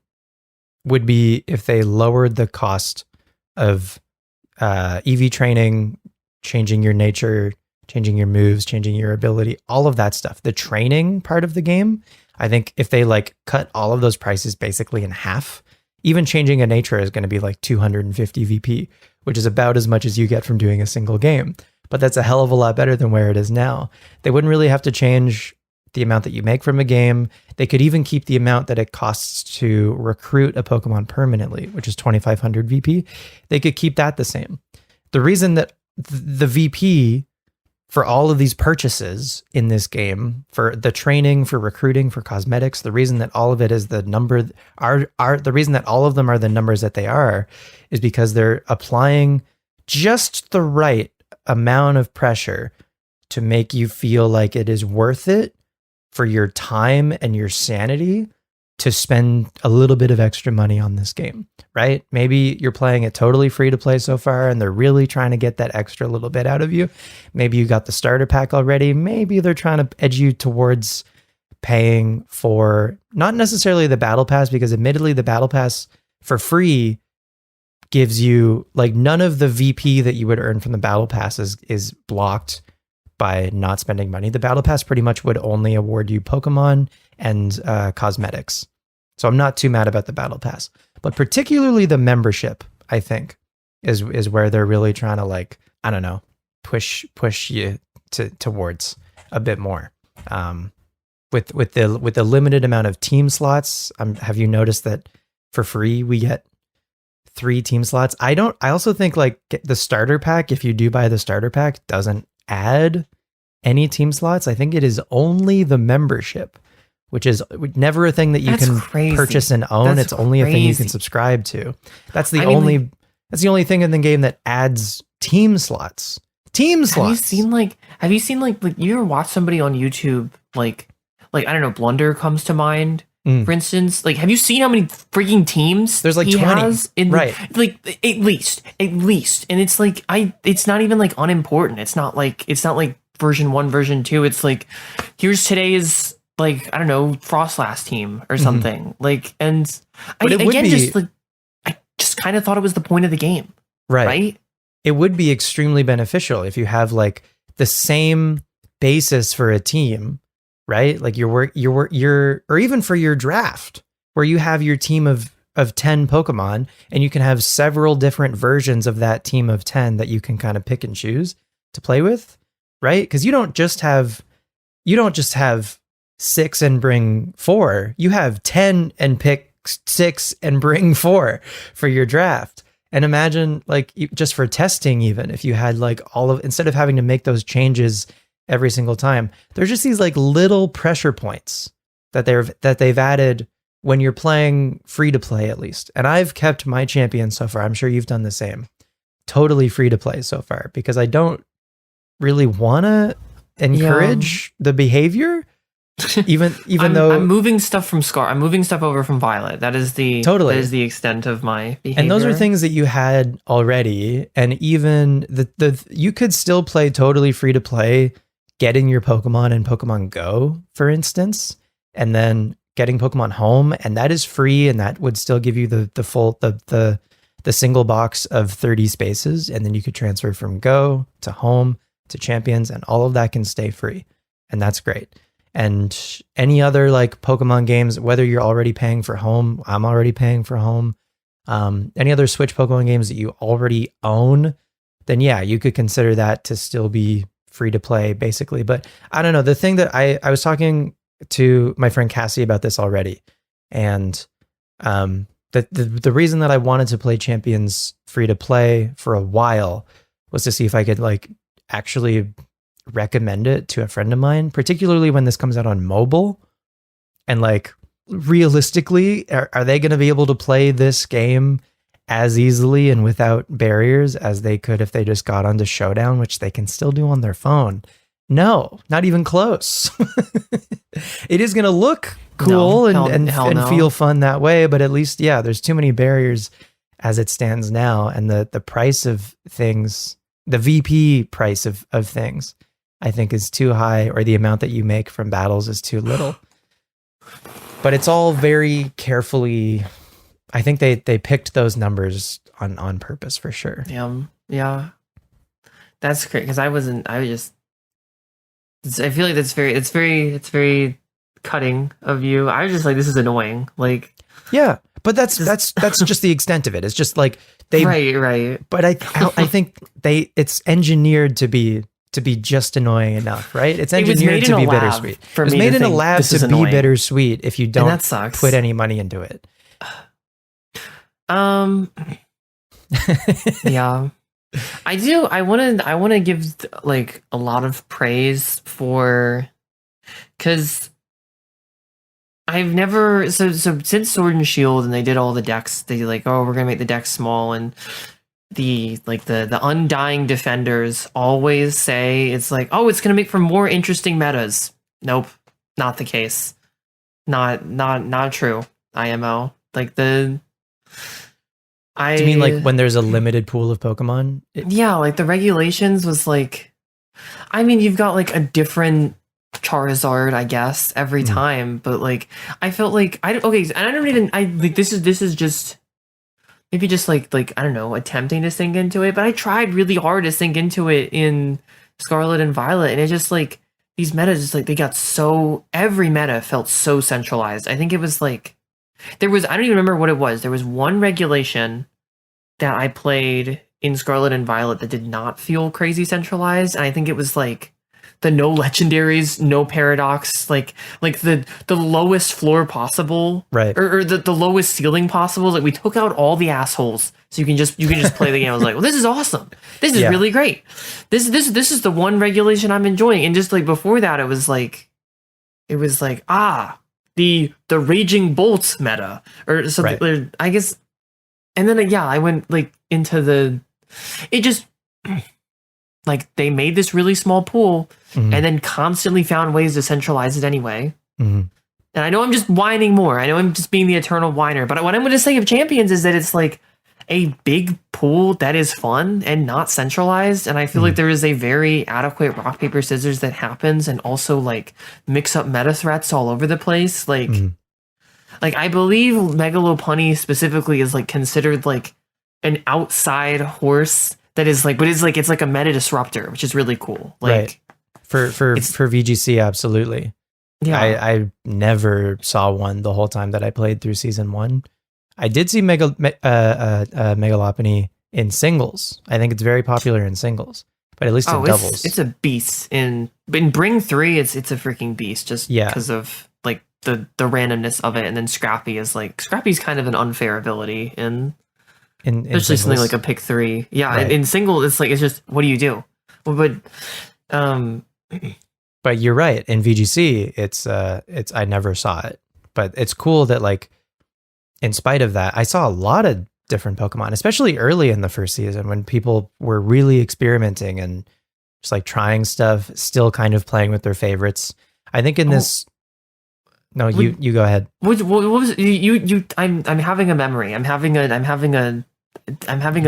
would be if they lowered the cost of EV training, changing your nature, changing your moves, changing your ability, all of that stuff. The training part of the game, I think if they like cut all of those prices basically in half, even changing a nature is going to be like 250 VP, which is about as much as you get from doing a single game. But that's a hell of a lot better than where it is now. They wouldn't really have to change the amount that you make from a game. They could even keep the amount that it costs to recruit a Pokemon permanently, which is 2,500 VP. They could keep that the same. The reason that the VP for all of these purchases in this game, for the training, for recruiting, for cosmetics, the reason that all of it is the number, the reason that all of them are the numbers that they are, is because they're applying just the right amount of pressure to make you feel like it is worth it for your time and your sanity to spend a little bit of extra money on this game, right? Maybe you're playing it totally free to play so far and they're really trying to get that extra little bit out of you. Maybe you got the starter pack already. Maybe they're trying to edge you towards paying for not necessarily the battle pass, because admittedly the battle pass for free gives you like none of the VP that you would earn from the battle pass is blocked by not spending money. The battle pass pretty much would only award you Pokemon and cosmetics. So I'm not too mad about the battle pass, but particularly the membership, I think is where they're really trying to, like, I don't know, push you towards a bit more. With the limited amount of team slots, have you noticed that for free we get 3 team slots? I also think like the starter pack, if you do buy the starter pack, doesn't add any team slots. I think it is only the membership, which is never a thing that you can purchase and own. It's only a thing you can subscribe to. That's the only thing in the game that adds team slots. Team slots. Have you seen like you ever watch somebody on YouTube like I don't know, Blunder comes to mind. For instance, like, have you seen how many freaking teams there's like 20 right? Like at least, and it's like it's not even like unimportant. It's not like version 1, version 2. It's like, here's today's, like, I don't know, Frostlass team or something. Like, and I just kind of thought it was the point of the game, right? It would be extremely beneficial if you have like the same basis for a team. Right? Like or even for your draft, where you have your team of 10 Pokemon and you can have several different versions of that team of 10 that you can kind of pick and choose to play with, right? Because you don't just have 6 and bring 4. You have 10 and pick 6 and bring 4 for your draft. And imagine, like, just for testing, even if you had like instead of having to make those changes every single time, there's just these like little pressure points that they've added when you're playing free to play, at least. And I've kept my champion so far. I'm sure you've done the same. Totally free to play so far, because I don't really want to encourage the behavior. Even though I'm moving stuff from Scar, I'm moving stuff over from Violet. That is the extent of my behavior. And those are things that you had already. And even you could still play totally free to play, getting your Pokemon in Pokemon Go, for instance, and then getting Pokemon Home, and that is free, and that would still give you the full the single box of 30 spaces, and then you could transfer from Go to Home to Champions, and all of that can stay free, and that's great. And any other like Pokemon games, whether you're already paying for Home, I'm already paying for Home, any other Switch Pokemon games that you already own, then yeah, you could consider that to still be free to play basically. But I don't know, the thing that I was talking to my friend Cassie about this already, and the reason that I wanted to play Champions free to play for a while was to see if I could like actually recommend it to a friend of mine, particularly when this comes out on mobile. And like, realistically, are they going to be able to play this game as easily and without barriers as they could if they just got onto Showdown, which they can still do on their phone? No, not even close. It is going to look cool and feel fun that way, but at least, yeah, there's too many barriers as it stands now. And the price of things, the VP price of things, I think is too high, or the amount that you make from battles is too little. But it's all very carefully, I think they picked those numbers on purpose for sure. Yeah. That's great, because I feel like it's very cutting of you. I was just like, this is annoying. Like, yeah, but that's just the extent of it. It's just like they right. But I think it's engineered to be just annoying enough, right? It's engineered to be bittersweet. It was made in a lab to be bittersweet if you don't put any money into it. Yeah. I do. I want to give like a lot of praise because I've never so since Sword and Shield and they did all the decks, they like, oh, we're gonna make the decks small, and the Undying Defenders always say it's like, oh, it's gonna make for more interesting metas. Nope, not the case. Not true. IMO. Like do you mean like when there's a limited pool of Pokemon? Yeah, like the regulations was like, I mean, you've got like a different Charizard, I guess, every time, but like I felt like this is just maybe just like I don't know, attempting to sink into it, but I tried really hard to sink into it in Scarlet and Violet, and it just like these metas just like they got so, every meta felt so centralized. I think it was like I don't even remember what it was. There was one regulation that I played in Scarlet and Violet that did not feel crazy centralized, and I think it was like the no legendaries, no paradox, like the lowest floor possible, right? Or the lowest ceiling possible. Like we took out all the assholes, so you can just play the game. I was like, well, this is awesome. This is really great. This is the one regulation I'm enjoying. And just like before that, it was like the Raging Bolts meta or something. Right. I guess, and then I went like into it just. Like they made this really small pool and then constantly found ways to centralize it anyway. And I know I'm just whining more. I know I'm just being the eternal whiner. But what I'm going to say of Champions is that it's like a big pool that is fun and not centralized. And I feel like there is a very adequate rock, paper, scissors that happens, and also like mix up meta threats all over the place. Like I believe Megalopunny specifically is like considered like an outside horse. That is like, but it's like a meta disruptor, which is really cool. Like right. For VGC, absolutely. Yeah. I never saw one the whole time that I played through season 1. I did see Megalopony in singles. I think it's very popular in singles, but at least in doubles. It's a beast. In Bring 3, it's a freaking beast just because of like the randomness of it. And then Scrappy's kind of an unfair ability in especially singles. Something like a pick 3. Yeah, right. In single, it's just, what do you do? But you're right. In VGC, it's I never saw it, but it's cool that like, in spite of that, I saw a lot of different Pokemon, especially early in the first season when people were really experimenting and just like trying stuff, still kind of playing with their favorites. I think in this. No, you go ahead. What was you? I'm having a memory. I'm having a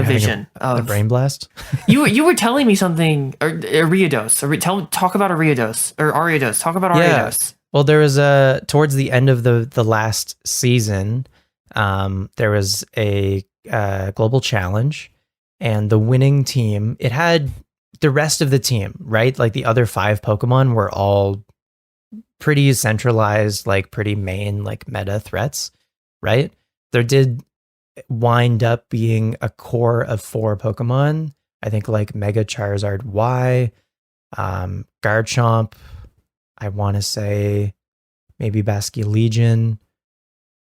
vision of a brain blast. you were telling me something, or Ariados. Talk about Ariados or Ariados. Talk about Ariados. Well, there was towards the end of the last season, there was a global challenge, and the winning team, it had the rest of the team, right? Like the other 5 Pokemon were all pretty centralized, like pretty main, like meta threats, right? There did wind up being a core of 4 Pokemon. I think like Mega Charizard Y, Garchomp, I want to say maybe Basculegion,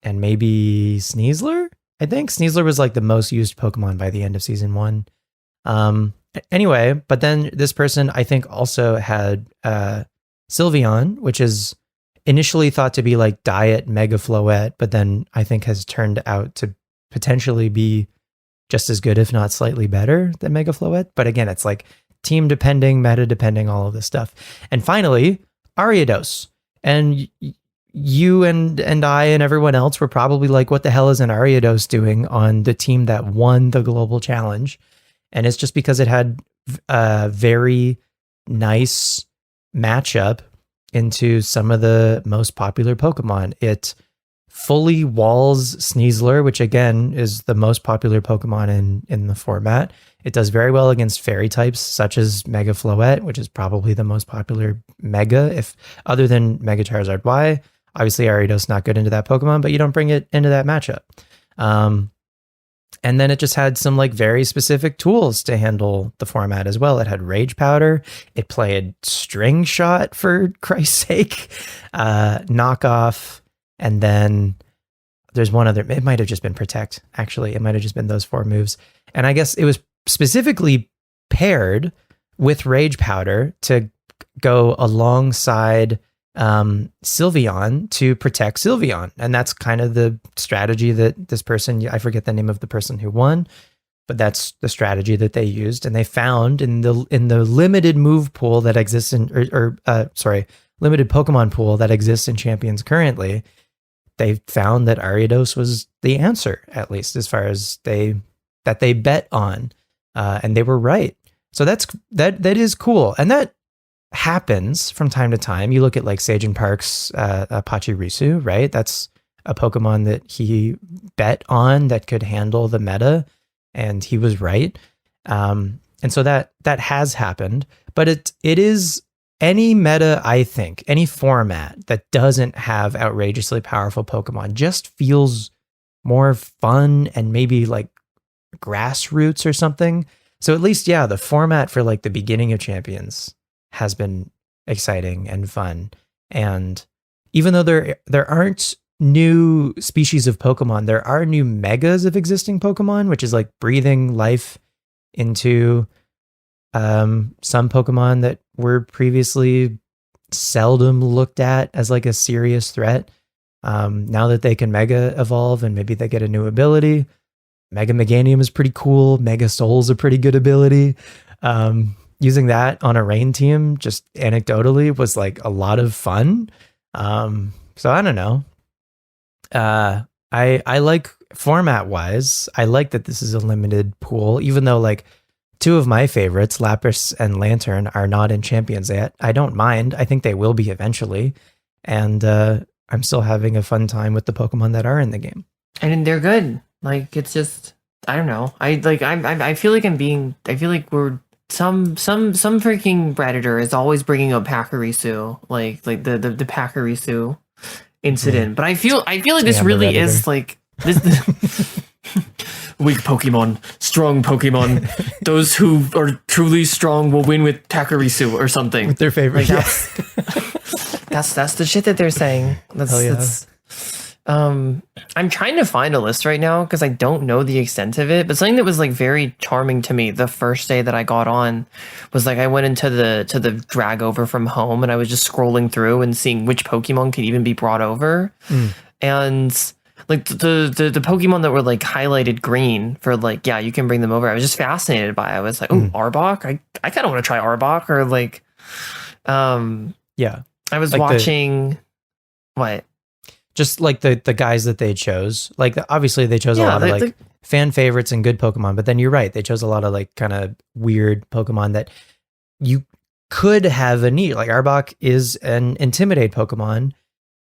and maybe Sneasler. I think Sneasler was like the most used Pokemon by the end of season 1. Anyway, but then this person I think also had Sylveon, which is initially thought to be like Diet Mega Floette, but then I think has turned out to potentially be just as good, if not slightly better than Mega Floette. But again, it's like team depending, meta depending, all of this stuff. And finally, Ariados. And you and I and everyone else were probably like, what the hell is an Ariados doing on the team that won the global challenge? And it's just because it had a very nice matchup into some of the most popular Pokemon. It fully walls Sneasler, which again is the most popular Pokemon in the format. It does very well against fairy types such as Mega Floette, which is probably the most popular Mega, if other than Mega Charizard Y. Obviously, Ariados not good into that Pokemon, but you don't bring it into that matchup. And then it just had some like very specific tools to handle the format as well. It had Rage Powder. It played String Shot, for Christ's sake, Knockoff, and then there's one other. It might have just been Protect. Actually, it might have just been those 4 moves. And I guess it was specifically paired with Rage Powder to go alongside Sylveon to protect Sylveon. And that's kind of the strategy that this person, I forget the name of the person who won, but that's the strategy that they used. And they found in the limited move pool that exists in, limited Pokemon pool that exists in Champions currently, they found that Ariados was the answer, at least as far as they bet on, and they were right. So that is cool. And that happens from time to time. You look at like Sage and Park's Pachirisu, right? That's a Pokemon that he bet on that could handle the meta, and he was right. And so that has happened, but it is any meta, I think, any format that doesn't have outrageously powerful Pokemon just feels more fun and maybe like grassroots or something. So at least, yeah, the format for like the beginning of Champions has been exciting and fun. And even though there aren't new species of Pokemon, there are new megas of existing Pokemon, which is like breathing life into some Pokemon that were previously seldom looked at as like a serious threat. Now that they can Mega Evolve and maybe they get a new ability. Mega Meganium is pretty cool. Mega Soul's a pretty good ability. Using that on a rain team, just anecdotally, was like a lot of fun. So I don't know. I like format wise, I like that this is a limited pool, even though like 2 of my favorites, Lapras and Lantern, are not in Champions yet. I don't mind. I think they will be eventually. And I'm still having a fun time with the Pokemon that are in the game. And they're good. Like, it's just, I don't know. I feel like I feel like we're some freaking Redditor is always bringing up Pachirisu, like the Pachirisu incident. But I feel like this really is like this. Weak Pokemon, strong Pokemon. Those who are truly strong will win with Pachirisu or something. With their favorite. Like, that's the shit that they're saying. That's I'm trying to find a list right now because I don't know the extent of it, but something that was like very charming to me the first day that I got on was like I went into the drag over from home and I was just scrolling through and seeing which Pokemon could even be brought over. And like the Pokemon that were like highlighted green for like, yeah, you can bring them over. I was just fascinated by it. I was like, oh, Arbok? I kind of want to try Arbok. Or like, yeah. I was like watching what? Just like the guys that they chose. Like obviously they chose a lot of like fan favorites and good Pokemon, but then you're right. They chose a lot of like kind of weird Pokemon that could have a need. Like Arbok is an Intimidate Pokemon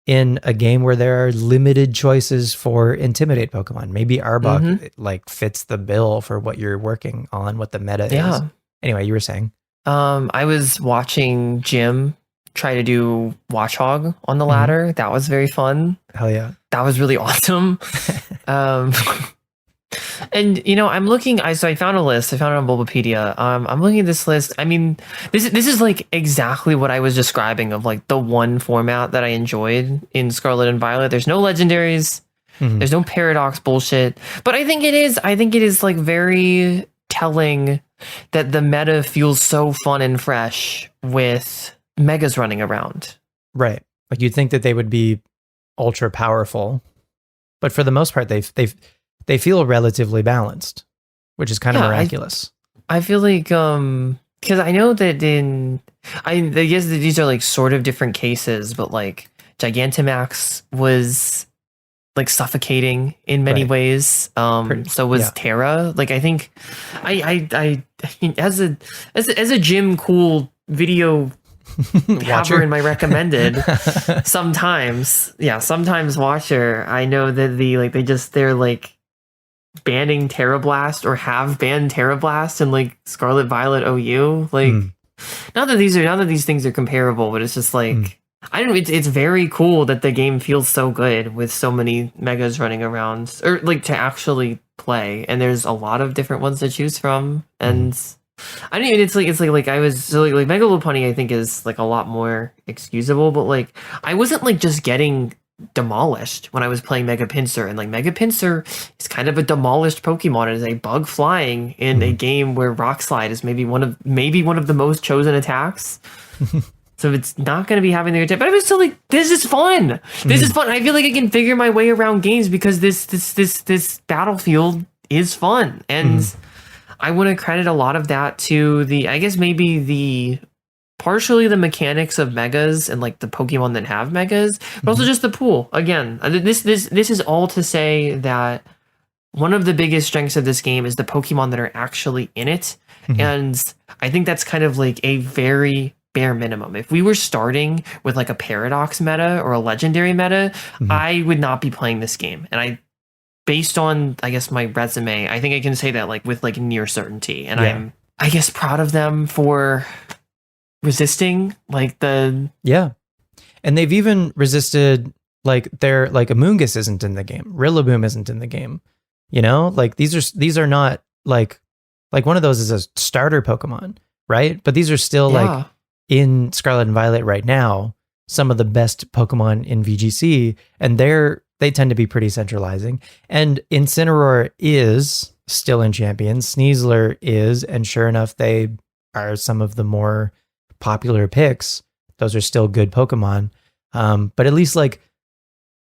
in a game where there are limited choices for Intimidate Pokemon. Maybe Arbok like fits the bill for what you're working on, what the meta is. Anyway, you were saying? I was watching Jim try to do Watchog on the ladder. That was very fun. Hell yeah. That was really awesome. And I'm looking. I found a list. I found it on Bulbapedia. I'm looking at this list. I mean, this is like exactly what I was describing of like the one format that I enjoyed in Scarlet and Violet. There's no legendaries. There's no paradox bullshit. But I think it is like very telling that the meta feels so fun and fresh with megas running around. Right. Like you'd think that they would be ultra powerful, but for the most part, they feel relatively balanced, which is kind of miraculous. I feel like, because I know that I guess that these are like sort of different cases, but like Gigantamax was like suffocating in many ways. So was Terra. Like I think, I as a Jim Cool video haver in my recommended, sometimes watcher, I know that they're like banning Terra Blast or have banned Terra Blast in like Scarlet Violet OU. Like not that these things are comparable, but it's just like I don't know, it's very cool that the game feels so good with so many megas running around, or like to actually play, and there's a lot of different ones to choose from. And I don't even, it's like I was so like Mega Lopunny I think is like a lot more excusable, but like I wasn't like just getting demolished when I was playing Mega Pinsir, and like Mega Pinsir is kind of a demolished Pokemon. It is a bug flying in a game where Rock Slide is maybe one of the most chosen attacks. So it's not going to be having their attack, but I was still like, this is fun. This is fun. I feel like I can figure my way around games because this battlefield is fun, and I want to credit a lot of that to partially the mechanics of megas and like the Pokemon that have megas, but also just the pool. Again, this is all to say that one of the biggest strengths of this game is the Pokemon that are actually in it. And I think that's kind of like a very bare minimum. If we were starting with like a paradox meta or a legendary meta, I would not be playing this game. And based on, I guess, my resume, I think I can say that like with like near certainty. And I'm, I guess, proud of them for resisting like and they've even resisted like their like Amoonguss isn't in the game, Rillaboom isn't in the game, like these are not like one of those is a starter Pokemon, right? But these are still like in Scarlet and Violet right now some of the best Pokemon in VGC, and they tend to be pretty centralizing. And Incineroar is still in Champions, Sneasler is, and sure enough they are some of the more popular picks. Those are still good Pokemon, but at least like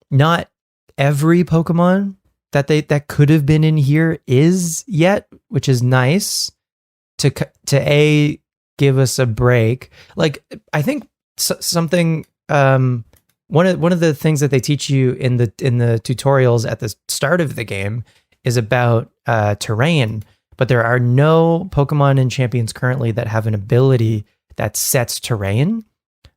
not every Pokemon that could have been in here is yet, which is nice to give us a break. Like I think something one of the things that they teach you in the tutorials at the start of the game is about terrain, but there are no Pokemon in Champions currently that have an ability that sets terrain,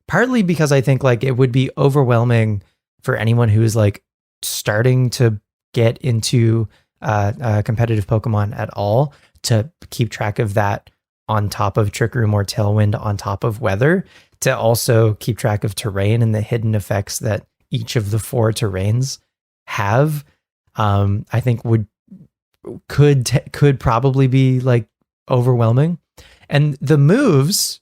partly because I think like it would be overwhelming for anyone who's like starting to get into competitive Pokemon at all to keep track of that on top of Trick Room or Tailwind, on top of weather, to also keep track of terrain and the hidden effects that each of the 4 terrains have. I think could probably be like overwhelming. And the moves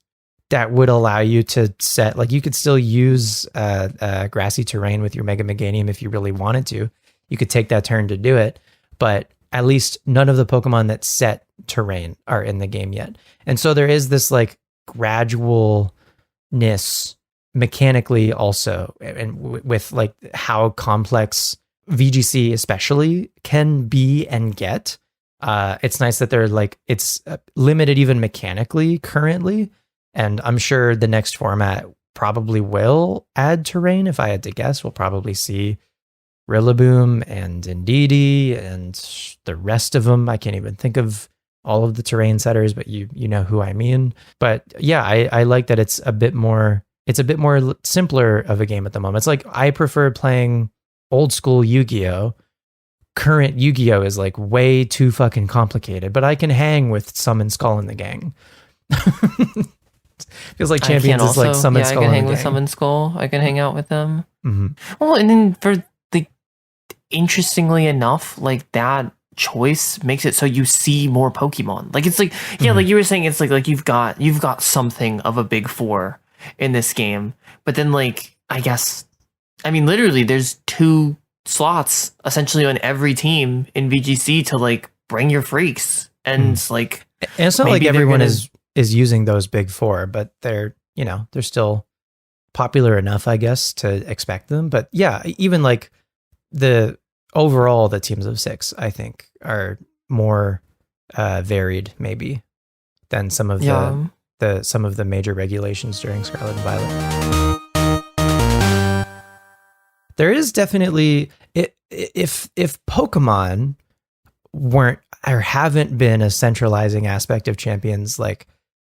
that would allow you to set, like you could still use grassy terrain with your Mega Meganium if you really wanted to. You could take that turn to do it, but at least none of the Pokemon that set terrain are in the game yet. And so there is this like gradualness mechanically also, and with like how complex VGC especially can be and get. It's nice that they're like, it's limited even mechanically currently. And I'm sure the next format probably will add terrain. If I had to guess, we'll probably see Rillaboom and Indeedee and the rest of them. I can't even think of all of the terrain setters, but you know who I mean. But yeah, I like that it's a bit more simpler of a game at the moment. It's like I prefer playing old school Yu-Gi-Oh. Current Yu-Gi-Oh is like way too fucking complicated, but I can hang with Summon Skull in the Gang. Feels like Champions is like Summon Skull. I can in hang the with Gang. Summon Skull. I can hang out with them. Mm-hmm. Well, and then for the interestingly enough, like that choice makes it so you see more Pokemon. Like it's like like you were saying, it's like you've got something of a big four in this game, but then like I guess literally there's 2 slots essentially on every team in VGC to like bring your freaks, and like and it's not like everyone is using those big four, but they're still popular enough, I guess, to expect them. But yeah, even like the teams of 6, I think, are more varied maybe than some of the major regulations during Scarlet and Violet. There is definitely, if Pokemon weren't or haven't been a centralizing aspect of Champions like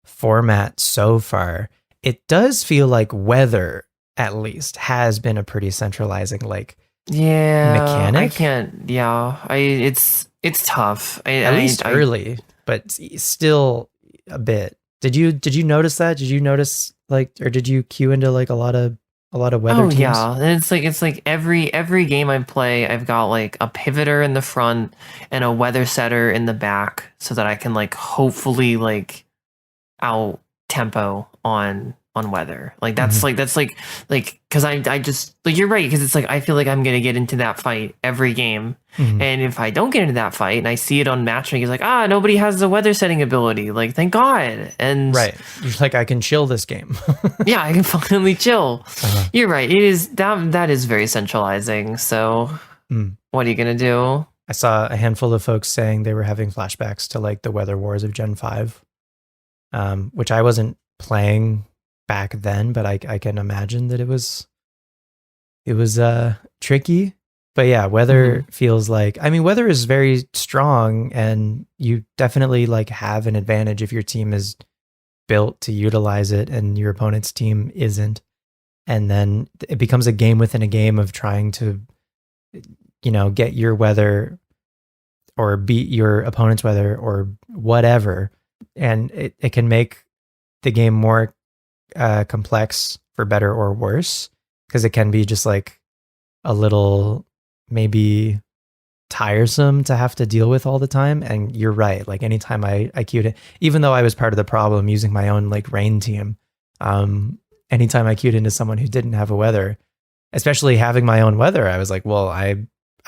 format so far, it does feel like weather at least has been a pretty centralizing mechanic. It's tough. At least early, but still a bit. Did you notice that? Did you notice or did you queue into like a lot of weather teams? Yeah, and it's like every game I play, I've got like a pivoter in the front and a weather setter in the back, so that I can like hopefully like out tempo on weather. Like that's because I just like, you're right, because it's like I feel like I'm gonna get into that fight every game, and if I don't get into that fight and I see it on matchmaking, it's like nobody has the weather setting ability, like thank God. And right, you're like, I can chill this game. yeah, I can finally chill. You're right, it is that is very centralizing. So what are you gonna do? I saw a handful of folks saying they were having flashbacks to like the Weather Wars of Gen 5, which I wasn't playing back then, but I can imagine that it was tricky. But yeah, weather feels like, weather is very strong, and you definitely like have an advantage if your team is built to utilize it and your opponent's team isn't. And then it becomes a game within a game of trying to get your weather or beat your opponent's weather or whatever, and it can make the game more complex for better or worse, because it can be just like a little maybe tiresome to have to deal with all the time. And you're right, like anytime I queued it, even though I was part of the problem using my own like rain team, anytime I queued into someone who didn't have a weather, especially having my own weather, I was like, well, I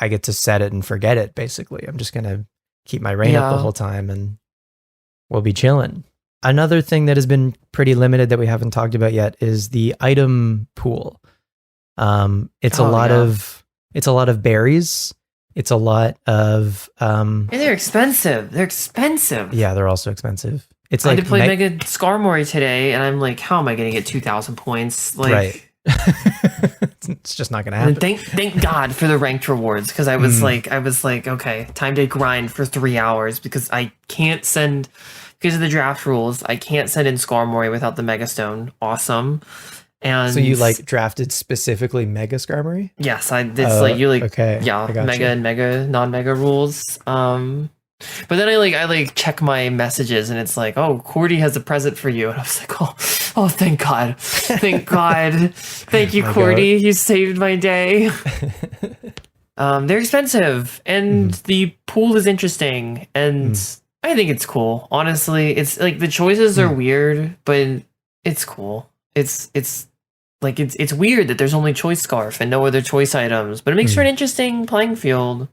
get to set it and forget it. Basically, I'm just gonna keep my rain up the whole time and we'll be chilling. Another thing that has been pretty limited that we haven't talked about yet is the item pool. It's a lot of berries. It's a lot of and they're expensive. Yeah, they're also expensive. It's I like had to play Mega Skarmory today, and I'm like, how am I going to get 2,000 points? Like, right. It's just not going to happen. Thank God for the ranked rewards, because I was like, okay, time to grind for 3 hours, because I can't send. Because of the draft rules, I can't send in Skarmory without the Mega Stone. Awesome. And so you like drafted specifically Mega Skarmory? Yes, okay. Yeah, Mega and Mega non-Mega rules. But then I check my messages, and it's like, oh, Cordy has a present for you, and I was like, oh, thank God, thank you, Cordy, you saved my day. They're expensive, and the pool is interesting, and I think it's cool. Honestly, it's like the choices are weird, but it's cool. It's weird that there's only Choice Scarf and no other choice items, but it makes for an interesting playing field.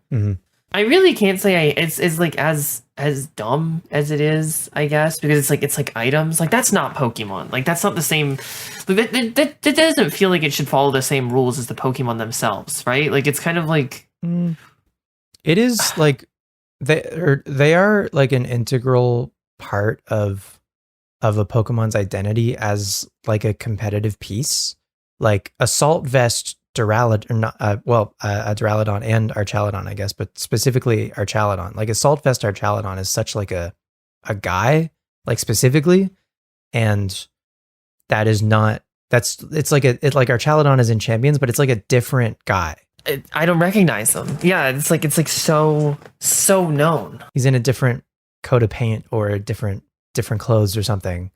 I really can't say it's like as dumb as it is, I guess, because it's like items. Like, that's not Pokemon. Like, that's not the same. Like, that doesn't feel like it should follow the same rules as the Pokemon themselves, right? Like, it's kind of like it is like they are like an integral part of a Pokemon's identity as like a competitive piece. Like Assault Vest, Duraludon, or not, Duraludon and Archaludon, I guess, but specifically Archaludon. Like Assault Vest Archaludon is such like a a guy, like specifically, and that is not. It's like our Chaladon is in Champions, but it's like a different guy. I don't recognize him. Yeah, it's like so known. He's in a different coat of paint or different clothes or something.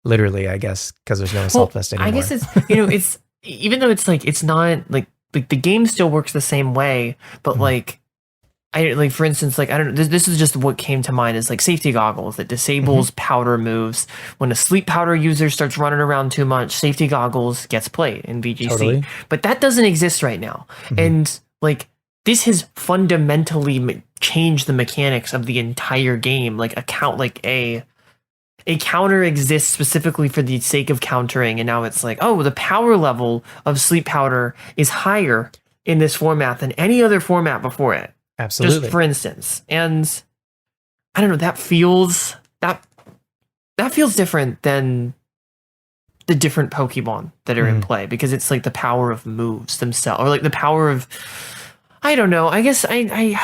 Literally, I guess, because there's no assault vest anymore. I guess it's it's even though it's like it's not like the game still works the same way, but like for instance, like I don't know, this is just what came to mind is like safety goggles that disables powder moves. When a sleep powder user starts running around too much, safety goggles gets played in VGC. Totally. But that doesn't exist right now. And like this has fundamentally changed the mechanics of the entire game. Like a counter exists specifically for the sake of countering, and now it's like, oh, the power level of sleep powder is higher in this format than any other format before it. Absolutely. Just for instance. And I don't know, that feels different than the different Pokemon that are in play, because it's like the power of moves themselves, or like the power of, I don't know, I guess I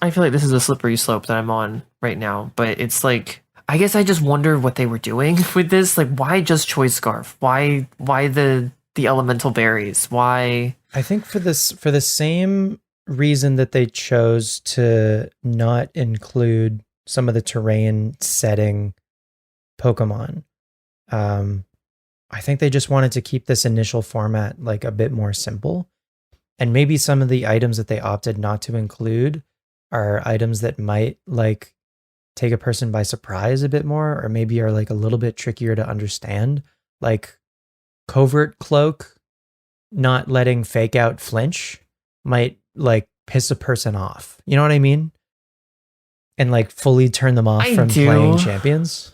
feel like this is a slippery slope that I'm on right now, but it's like, I guess I just wonder what they were doing with this. Like, why just Choice Scarf? Why the elemental berries? Why? I think for the same reason that they chose to not include some of the terrain setting Pokemon. I think they just wanted to keep this initial format like a bit more simple. And maybe some of the items that they opted not to include are items that might like take a person by surprise a bit more, or maybe are like a little bit trickier to understand. Like Covert Cloak not letting Fake Out flinch might like piss a person off. You know what I mean? And like fully turn them off from playing Champions.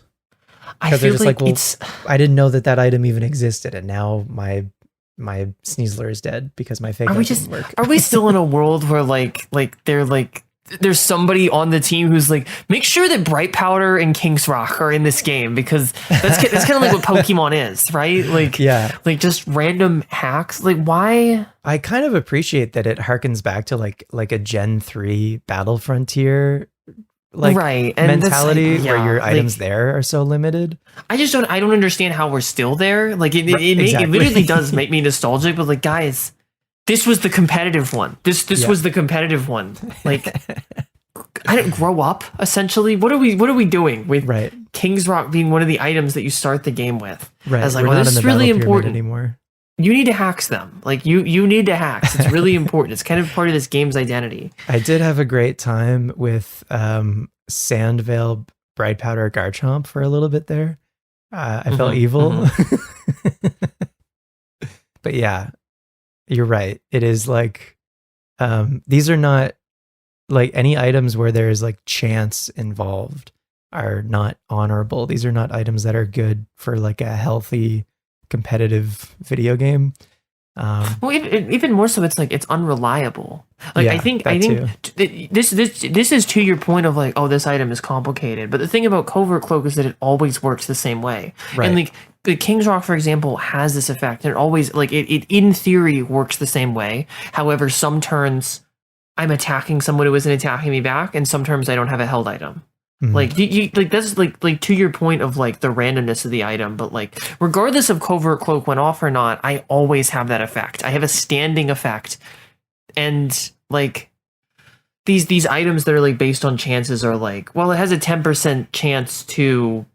I feel just like, well, I didn't know that item even existed, and now my Sneasler is dead because my Fake Out didn't work. Are we still in a world where there's somebody on the team who's like, make sure that Bright Powder and King's Rock are in this game, because that's kind of like what Pokemon is, right? Like, yeah, like just random hacks. Like, why? I kind of appreciate that it harkens back to like a Gen 3 Battle Frontier mentality, where your items there are so limited. I don't understand how we're still there. Like it literally does make me nostalgic, but like, guys, this was the competitive one. This was the competitive one. Like, I didn't grow up. Essentially, what are we doing with King's Rock being one of the items that you start the game with? Right, as like, well, this is really important anymore. You need to hacks them. Like you need to hacks. It's really important. It's kind of part of this game's identity. I did have a great time with Sandvale Bright Powder Garchomp for a little bit there. I felt evil. But yeah, you're right. It is like, these are not like any items where there's like chance involved are not honorable. These are not items that are good for like a healthy competitive video game. Well, even more so, it's like it's unreliable. Like, yeah, I think this is to your point of like, oh, this item is complicated. But the thing about Covert Cloak is that it always works the same way. Right. And like the King's Rock, for example, has this effect, and it always like it in theory works the same way. However, some turns I'm attacking someone who isn't attacking me back, and some turns I don't have a held item. Like you like that's like to your point of like the randomness of the item, but like regardless of Covert Cloak went off or not, I always have that effect. I have a standing effect, and like these items that are like based on chances are like, well, it has a 10% chance to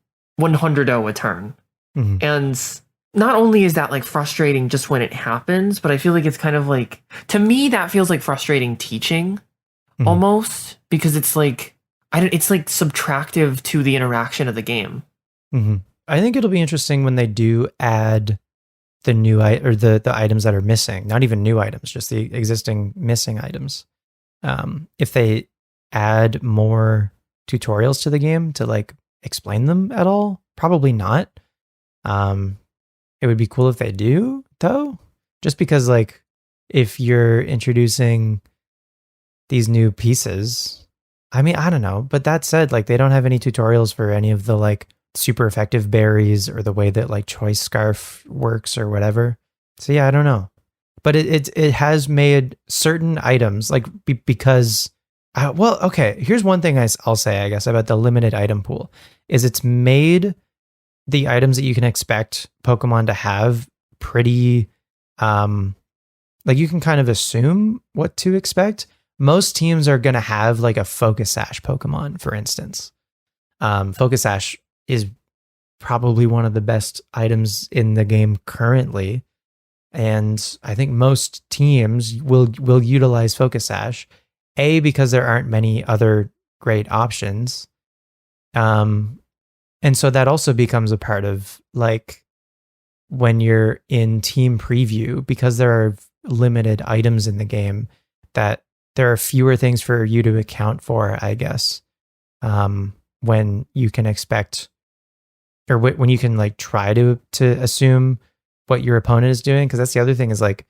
100-0 a turn, and not only is that like frustrating just when it happens, but I feel like it's kind of like, to me that feels like frustrating teaching almost, because it's like. It's like subtractive to the interaction of the game. I think it'll be interesting when they do add the new the items that are missing. Not even new items, just the existing missing items. If they add more tutorials to the game to like explain them at all, probably not. It would be cool if they do, though, just because like if you're introducing these new pieces. I mean, I don't know, but that said, like they don't have any tutorials for any of the like super effective berries or the way that like Choice Scarf works or whatever. So yeah, I don't know, but it has made certain items like because Well, okay. Here's one thing I'll say, I guess, about the limited item pool is it's made the items that you can expect Pokemon to have pretty, like you can kind of assume what to expect. Most teams are going to have like a Focus Sash Pokemon, for instance. Focus Sash is probably one of the best items in the game currently. And I think most teams will utilize Focus Sash, because there aren't many other great options. And so that also becomes a part of like when you're in team preview, because there are limited items in the game, that there are fewer things for you to account for, I guess, when you can expect, or when you can like try to assume what your opponent is doing. Because that's the other thing is like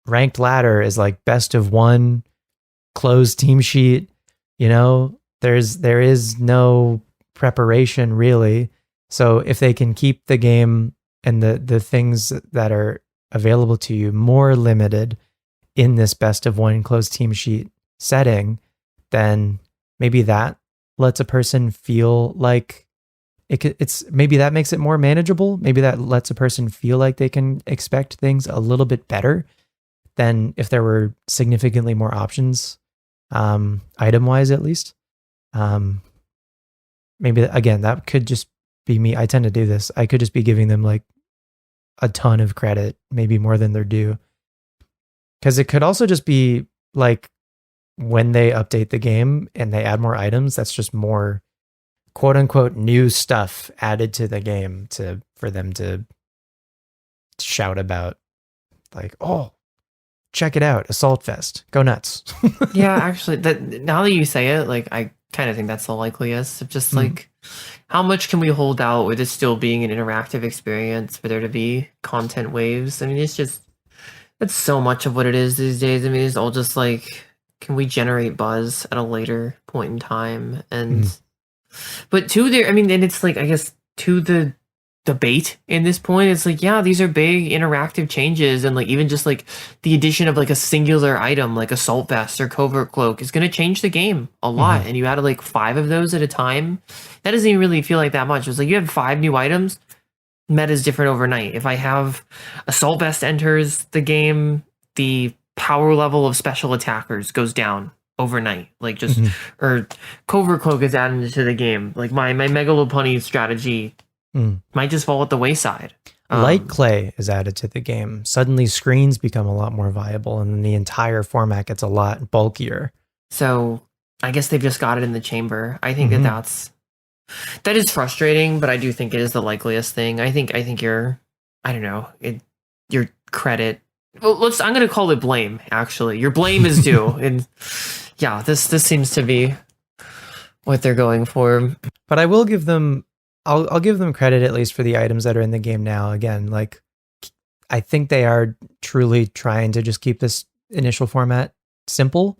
ranked ladder is like best of one, closed team sheet. There is no preparation really. So if they can keep the game and the things that are available to you more limited in this best of one closed team sheet setting, then maybe that lets a person feel like it's maybe that makes it more manageable. Maybe that lets a person feel like they can expect things a little bit better than if there were significantly more options, item wise at least. Maybe again, that could just be me. I tend to do this. I could just be giving them like a ton of credit, maybe more than they're due. Because it could also just be like when they update the game and they add more items, that's just more quote unquote new stuff added to the game for them to shout about, like, oh, check it out, Assault Fest, go nuts. Yeah, actually, now that you say it, like I kind of think that's the likeliest of just like how much can we hold out with it still being an interactive experience for there to be content waves. I mean, that's so much of what it is these days. I mean, it's all just like, can we generate buzz at a later point in time? And but to there, I mean, and it's like, I guess to the debate in this point, it's like, yeah, these are big interactive changes, and like even just like the addition of like a singular item like Assault Vest or Covert Cloak is going to change the game a lot. And you added like 5 of those at a time. That doesn't even really feel like that much. It was like you have 5 new items. Meta is different overnight. If I have Assault Vest enters the game, the power level of special attackers goes down overnight. Like just or Covert Cloak is added into the game. Like my Megalopunny strategy might just fall at the wayside. Light Clay is added to the game. Suddenly screens become a lot more viable, and then the entire format gets a lot bulkier. So I guess they've just got it in the chamber. I think that is frustrating, but I do think it is the likeliest thing. I think your credit. Well, I'm going to call it blame. Actually, your blame is due, and yeah, this seems to be what they're going for. But I will give them. I'll give them credit at least for the items that are in the game now. Again, like I think they are truly trying to just keep this initial format simple,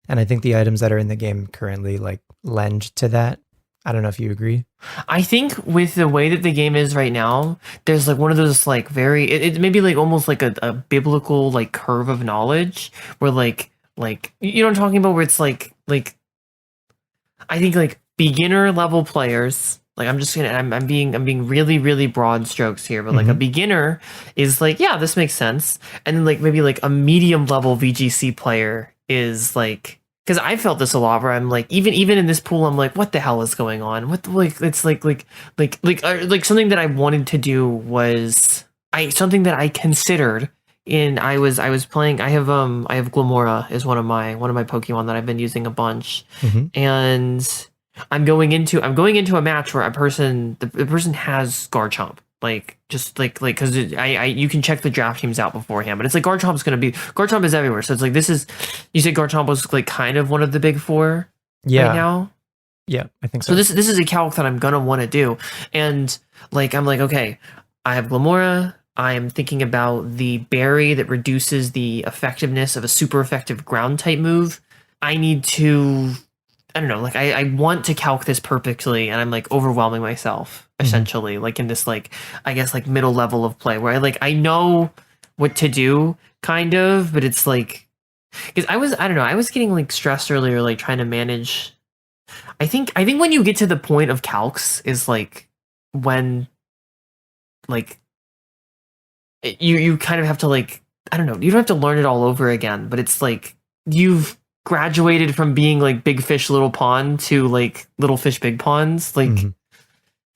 and I think the items that are in the game currently like lend to that. I don't know if you agree. I think with the way that the game is right now, there's like one of those like very it maybe like almost like a biblical like curve of knowledge where like you know what I'm talking about, where it's like I think like beginner level players. Like I'm being really, really broad strokes here, but like a beginner is like, yeah, this makes sense. And then like maybe like a medium level VGC player is like, because I felt this a lot where I'm like, even in this pool, I'm like, what the hell is going on? What like it's like something that I wanted to do was something that I considered in I was playing. I have Glamora is one of my Pokemon that I've been using a bunch, and I'm going into a match where the person has Garchomp, like just like because you can check the draft teams out beforehand, but it's like Garchomp is everywhere, so it's like you said Garchomp was like kind of one of the big 4 right now. Yeah, I think so. So this is a calc that I'm gonna want to do, and like I'm like, okay, I have Glamora. I'm thinking about the berry that reduces the effectiveness of a super effective ground type move. I need to. I don't know, like I want to calc this perfectly, and I'm like overwhelming myself essentially, like in this like I guess like middle level of play where I know what to do kind of, but it's like because I don't know, I was getting like stressed earlier, like trying to manage. I think when you get to the point of calcs is like when like you kind of have to like, I don't know, you don't have to learn it all over again, but it's like you've graduated from being like big fish little pond to like little fish big ponds. Like,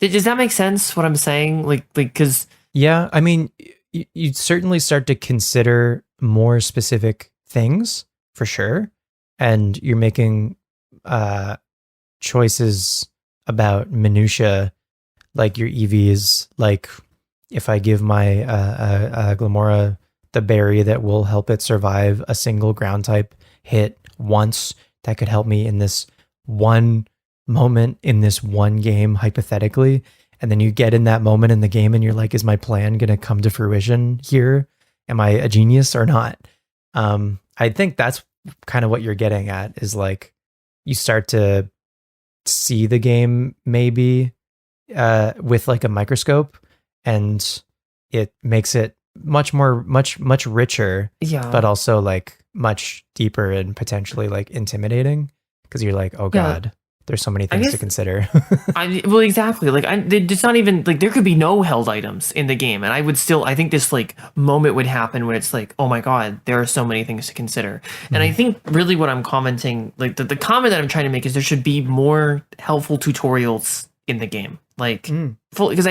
does that make sense what I'm saying? Like because yeah, I mean, you certainly start to consider more specific things for sure, and you're making choices about minutia, like your EVs. Like if I give my Glamora the berry that will help it survive a single ground type hit once, that could help me in this one moment in this one game, hypothetically. And then you get in that moment in the game and you're like, is my plan going to come to fruition here? Am I a genius or not? I think that's kind of what you're getting at, is like you start to see the game maybe with like a microscope, and it makes it much richer, but also like much deeper and potentially like intimidating, because you're like, oh god, there's so many things to consider. Well, exactly. Like, it's not even like there could be no held items in the game, and I think this like moment would happen when it's like, oh my god, there are so many things to consider. And I think really what I'm commenting, like the comment that I'm trying to make, is there should be more helpful tutorials in the game. Like, because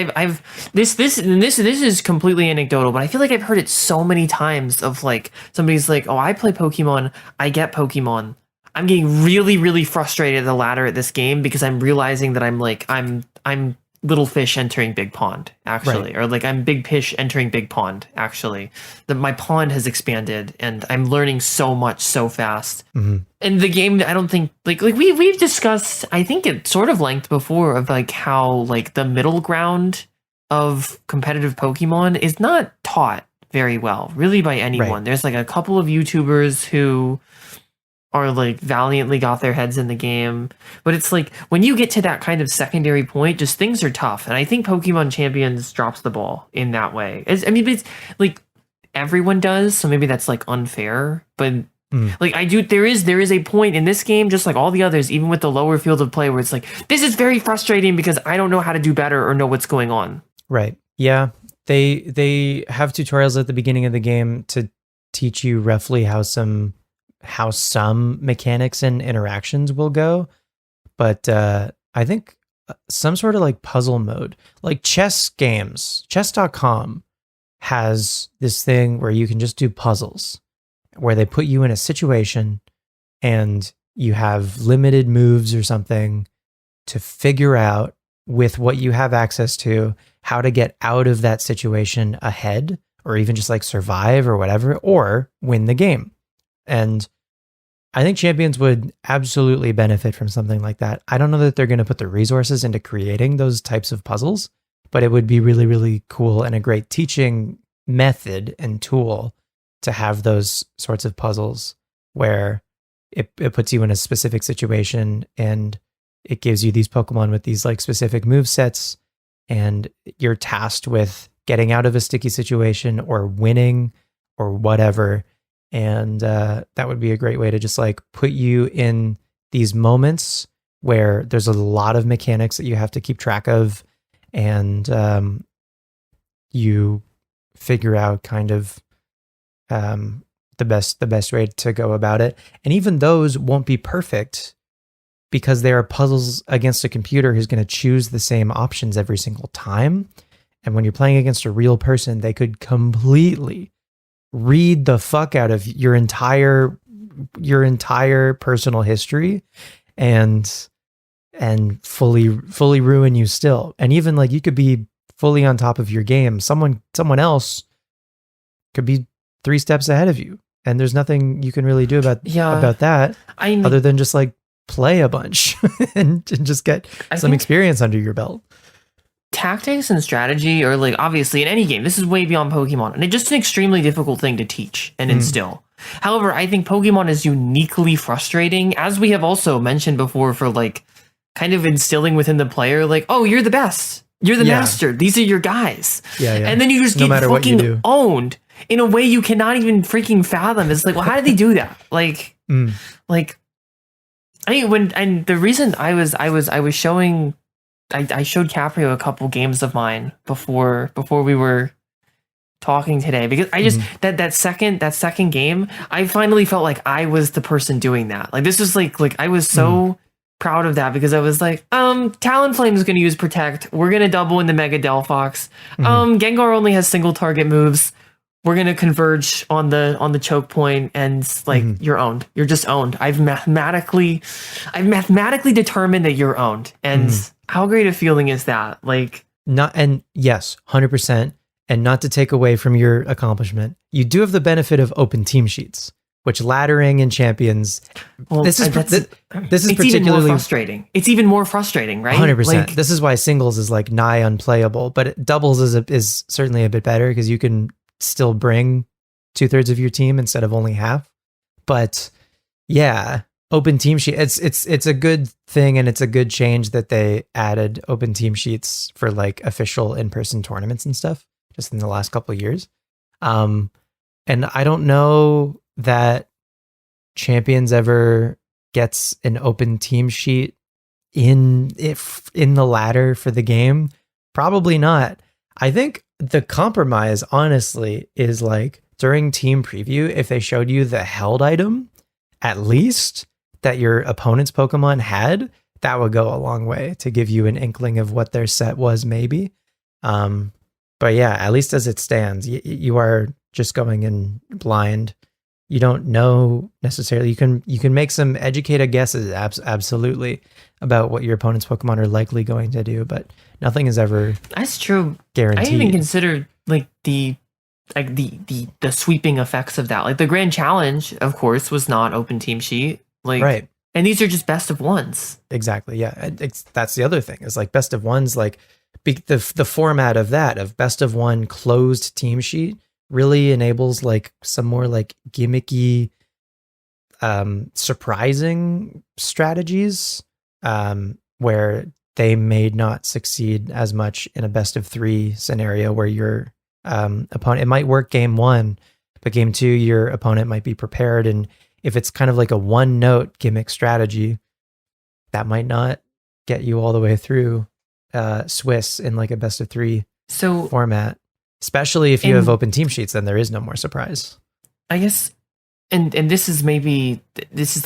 this is completely anecdotal, but I feel like I've heard it so many times of like somebody's like, oh, I play Pokemon, I get Pokemon. I'm getting really, really frustrated at the ladder at this game because I'm realizing that I'm little fish entering big pond, actually. Right. Or like I'm big fish entering big pond, actually. My pond has expanded and I'm learning so much so fast. And the game, I don't think like we've discussed, I think at sort of length before, of like how like the middle ground of competitive Pokemon is not taught very well, really, by anyone. Right. There's like a couple of YouTubers who are like valiantly got their heads in the game, but it's like when you get to that kind of secondary point, just things are tough. And I think Pokemon Champions drops the ball in that way. It's like everyone does, so maybe that's like unfair, but like there is a point in this game, just like all the others, even with the lower field of play, where it's like, this is very frustrating because I don't know how to do better or know what's going on. Right. Yeah. They have tutorials at the beginning of the game to teach you roughly how some mechanics and interactions will go. But I think some sort of like puzzle mode, like chess games, chess.com has this thing where you can just do puzzles, where they put you in a situation and you have limited moves or something to figure out, with what you have access to, how to get out of that situation ahead, or even just like survive or whatever, or win the game. And I think Champions would absolutely benefit from something like that. I don't know that they're going to put the resources into creating those types of puzzles, but it would be really, really cool and a great teaching method and tool to have those sorts of puzzles where it puts you in a specific situation and it gives you these Pokemon with these like specific move sets, and you're tasked with getting out of a sticky situation or winning or whatever. And that would be a great way to just like put you in these moments where there's a lot of mechanics that you have to keep track of, and you figure out kind of the best way to go about it. And even those won't be perfect, because there are puzzles against a computer who's going to choose the same options every single time. And when you're playing against a real person, they could completely read the fuck out of your entire personal history and fully ruin you still. And even like you could be fully on top of your game, someone else could be 3 steps ahead of you, and there's nothing you can really do about that other than just like play a bunch and just get some experience under your belt. Tactics and strategy are like, obviously in any game, this is way beyond Pokemon, and it's just an extremely difficult thing to teach and instill. However, I think Pokemon is uniquely frustrating, as we have also mentioned before, for like kind of instilling within the player, like, oh, you're the best. You're the Yeah. master. These are your guys. Yeah. And then you just No get matter what you fucking do. owned in a way you cannot even freaking fathom. It's like, well, how did they do that? Like, like, I mean, and the reason I showing, I showed Caprio a couple games of mine before we were talking today, because I just that second game, I finally felt like I was the person doing that. Like, this is like I was so proud of that, because I was like, Talonflame is going to use Protect. We're going to double into Mega Delphox. Gengar only has single target moves. We're going to converge on the choke point, and like, you're owned. You're just owned. I've mathematically determined that you're owned. And how great a feeling is that? Like, yes, 100%. And not to take away from your accomplishment, you do have the benefit of open team sheets, which laddering in champions. Well, this is particularly even more frustrating. It's even more frustrating, right? 100%. Like, this is why singles is like nigh unplayable, but doubles is certainly a bit better, because you can still bring 2/3 of your team instead of only half. But yeah, open team sheet. It's a good thing, and it's a good change that they added open team sheets for like official in-person tournaments and stuff just in the last couple of years. And I don't know that Champions ever gets an open team sheet in the ladder for the game. Probably not. I think the compromise, honestly, is like during team preview, if they showed you the held item, at least that your opponent's Pokemon had, that would go a long way to give you an inkling of what their set was, maybe. But yeah, at least as it stands, you are just going in blind. You don't know necessarily. You can make some educated guesses, absolutely, about what your opponent's Pokemon are likely going to do, but nothing is ever that's true. guaranteed. I didn't even consider like the sweeping effects of that. Like, the Grand Challenge, of course, was not open team sheet. Like, right. And these are just best of ones. Exactly. Yeah. That's the other thing, is like best of ones, like the format of that, of best of one closed team sheet, really enables like some more like gimmicky, surprising strategies, where they may not succeed as much in a best of 3 scenario, where your opponent, it might work game 1, but game 2, your opponent might be prepared. And if it's kind of like a one note gimmick strategy, that might not get you all the way through Swiss in like a best of 3 format. Especially if you have open team sheets, then there is no more surprise. I guess, and this is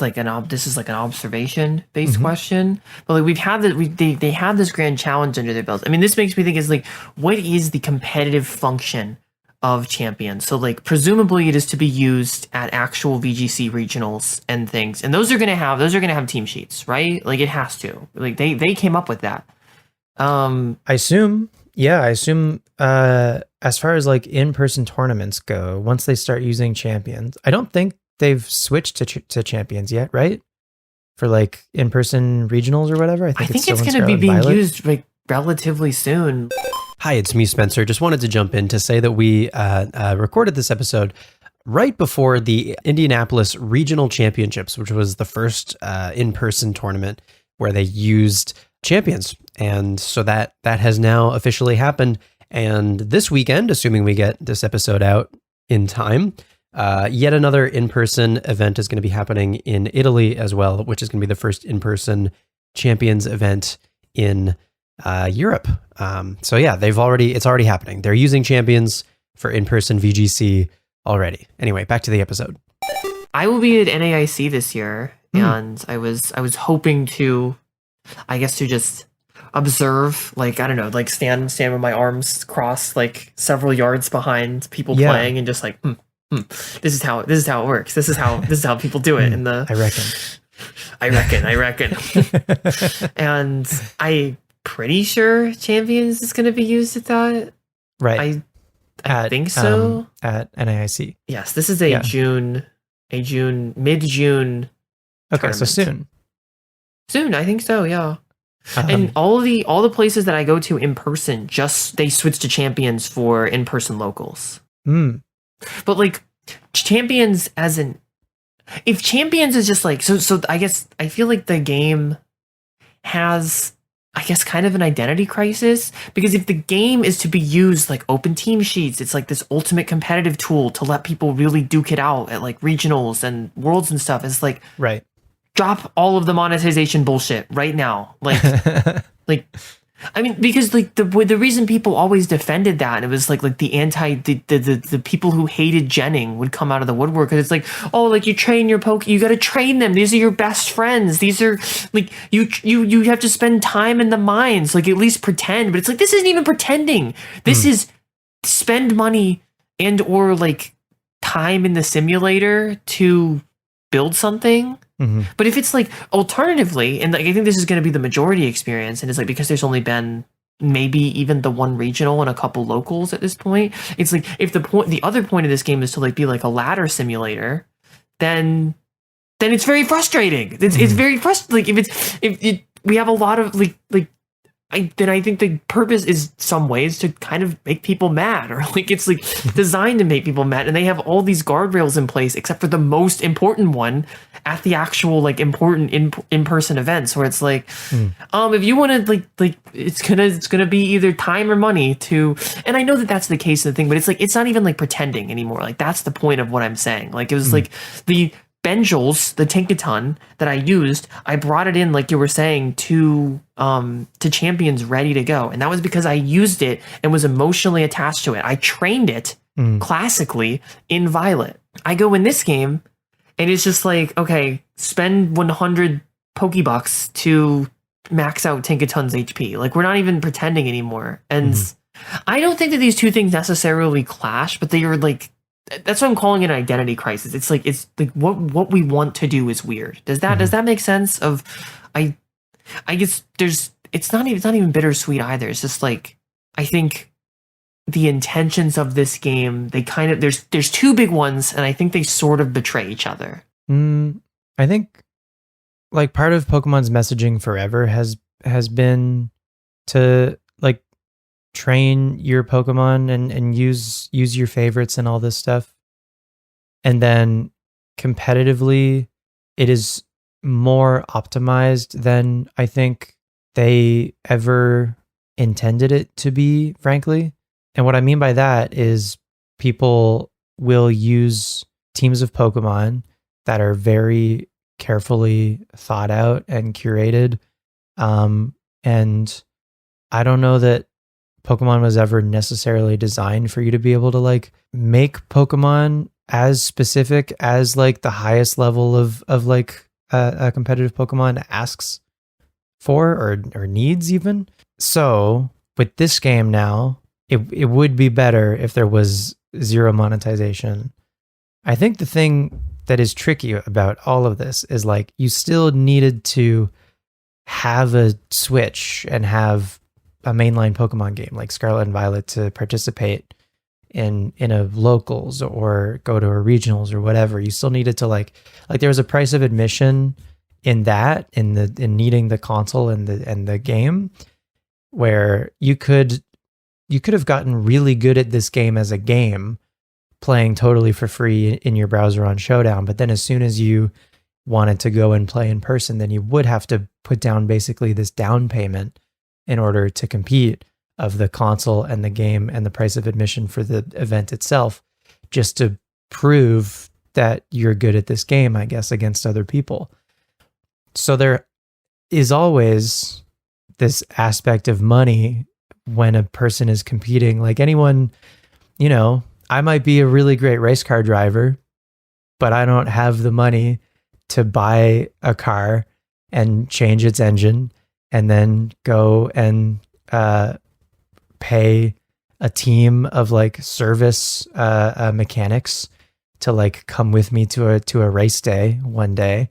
like an observation based question, but like we've had they have this Grand Challenge under their belts. I mean, this makes me think, is like, what is the competitive function of Champions? So like, presumably it is to be used at actual VGC regionals and things, and those are gonna have team sheets, right? Like, it has to. Like, they came up with that. I assume. Yeah, I assume as far as like in-person tournaments go, once they start using Champions, I don't think they've switched to Champions yet, right? For like in-person regionals or whatever. I think it's going to be being used like relatively soon. Hi, it's me, Spencer. Just wanted to jump in to say that we recorded this episode right before the Indianapolis Regional Championships, which was the first in-person tournament where they used Champions. And so that has now officially happened. And this weekend, assuming we get this episode out in time, yet another in-person event is going to be happening in Italy as well, which is going to be the first in-person Champions event in Europe. So yeah, it's already happening. They're using Champions for in-person VGC already. Anyway, back to the episode. I will be at NAIC this year, and I was hoping to, I guess, to just observe, like, I don't know, like stand with my arms crossed like several yards behind people playing, and just like, this is how it works. This is how people do it in the. I reckon. And I'm pretty sure Champions is going to be used at that. Right. I think so. At NAIC. Yes, this is mid-June. Okay, so soon. Soon, I think so. Yeah. And all the places that I go to in person, they switch to Champions for in-person locals. But like, Champions if Champions is just like, so I guess I feel like the game has I guess kind of an identity crisis, because if the game is to be used like open team sheets, it's like this ultimate competitive tool to let people really duke it out at like regionals and worlds and stuff. It's like, Right. drop all of the monetization bullshit right now. Like, like, I mean, because like the reason people always defended that, and it was like the people who hated genning would come out of the woodwork, because it's like, oh, like you train your you got to train them. These are your best friends. These are like you have to spend time in the mines, like at least pretend. But it's like, this isn't even pretending. This is spend money and or like time in the simulator to build something. But if it's like alternatively, and like I think this is going to be the majority experience, and it's like because there's only been maybe even the one regional and a couple locals at this point, it's like if the other point of this game is to like be like a ladder simulator, then it's very frustrating. It's very frustrating. Like if we have a lot of like then I think the purpose is some ways to kind of make people mad, or like it's like designed to make people mad, and they have all these guardrails in place except for the most important one at the actual like important in-person events, where it's like if you want to like it's gonna be either time or money to, and I know that that's the case of the thing, but it's like it's not even like pretending anymore. Like that's the point of what I'm saying. Like it was like the Benjels, the Tinkaton that I used, I brought it in, like you were saying, to champions ready to go. And that was because I used it and was emotionally attached to it. I trained it classically in Violet. I go in this game and it's just like, okay, spend 100 Pokebucks to max out Tinkaton's HP. Like we're not even pretending anymore. And I don't think that these two things necessarily clash, but they are like, that's what I'm calling it, an identity crisis. It's like what we want to do is weird. Does that make sense? I guess it's not even bittersweet either. It's just like I think the intentions of this game, they kind of there's two big ones, and I think they sort of betray each other. I think like part of Pokemon's messaging forever has been to like train your Pokemon and use your favorites and all this stuff. And then competitively, it is more optimized than I think they ever intended it to be, frankly. And what I mean by that is people will use teams of Pokemon that are very carefully thought out and curated. And I don't know that Pokemon was ever necessarily designed for you to be able to like make Pokemon as specific as like the highest level of like a competitive Pokemon asks for or needs even. So with this game now, it would be better if there was zero monetization. I think the thing that is tricky about all of this is like you still needed to have a Switch and have a mainline Pokemon game like Scarlet and Violet to participate in a locals or go to a regionals or whatever. You still needed to like there was a price of admission in that in needing the console and the game, where you could have gotten really good at this game as a game playing totally for free in your browser on Showdown, but then as soon as you wanted to go and play in person, then you would have to put down basically this down payment in order to compete of the console and the game and the price of admission for the event itself, just to prove that you're good at this game, I guess, against other people. So there is always this aspect of money when a person is competing. Like anyone, you know, I might be a really great race car driver, but I don't have the money to buy a car and change its engine and then go and pay a team of like service mechanics to like come with me to a race day one day.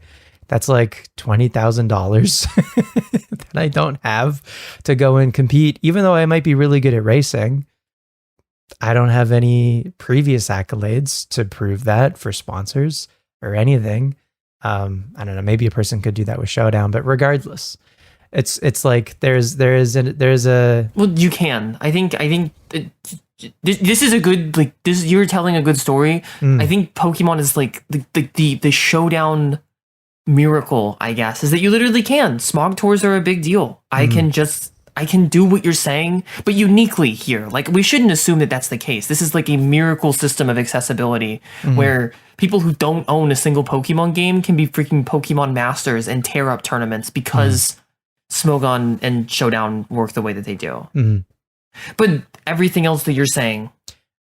That's like $20,000 that I don't have to go and compete, even though I might be really good at racing. I don't have any previous accolades to prove that for sponsors or anything. I don't know. Maybe a person could do that with Showdown, but regardless, it's like there's a well, you can. I think this is a good, like this. You're telling a good story. I think Pokemon is like the Showdown miracle, I guess, is that you literally can. Smog tours are a big deal. I can do what you're saying, but uniquely here. Like, we shouldn't assume that that's the case. This is like a miracle system of accessibility where people who don't own a single Pokemon game can be freaking Pokemon masters and tear up tournaments because Smogon and Showdown work the way that they do. But everything else that you're saying,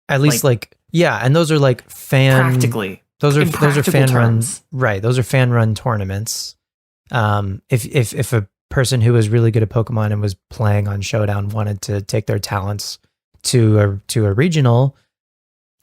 at least and those are like practically. Those are fan terms. run, right? Those are fan run tournaments. If a person who was really good at Pokemon and was playing on Showdown wanted to take their talents to a regional,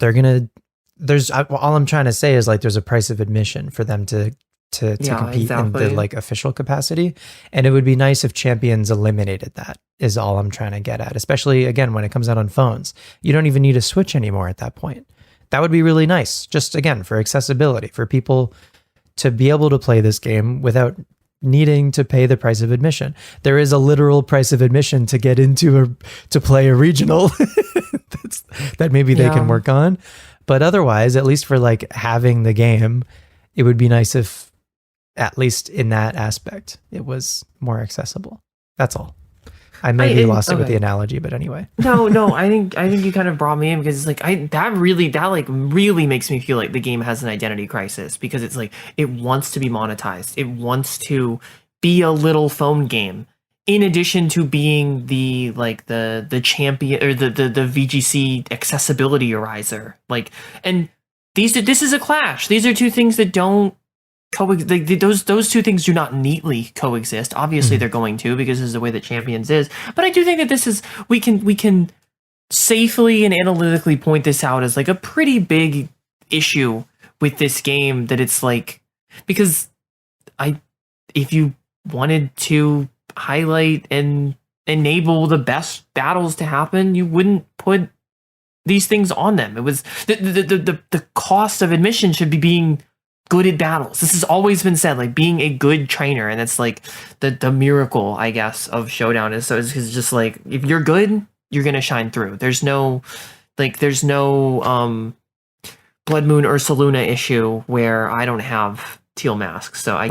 all I'm trying to say is like there's a price of admission for them to compete in the like official capacity, and it would be nice if Champions eliminated that. Is all I'm trying to get at. Especially again when it comes out on phones, you don't even need a Switch anymore at that point. That would be really nice, just again for accessibility, for people to be able to play this game without needing to pay the price of admission. There is a literal price of admission to get into to play a regional that maybe they can work on. But otherwise, at least for like having the game, it would be nice if at least in that aspect, it was more accessible. That's all. I maybe lost it with the analogy, but anyway. No, I think you kind of brought me in because it's like that really makes me feel like the game has an identity crisis because it's like it wants to be monetized. It wants to be a little phone game. In addition to being the champion or the VGC accessibility ariser. Like, and this is a clash. These are two things that don't those two things do not neatly coexist. Obviously they're going to, because this is the way that Champions is. But I do think that this is we can safely and analytically point this out as like a pretty big issue with this game, that it's like, because if you wanted to highlight and enable the best battles to happen, you wouldn't put these things on them. It was the cost of admission should be being good at battles. This has always been said, like being a good trainer, and it's like the miracle, I guess, of Showdown is it's just like if you're good, you're gonna shine through. There's no Blood Moon Ursaluna issue where I don't have teal masks, so I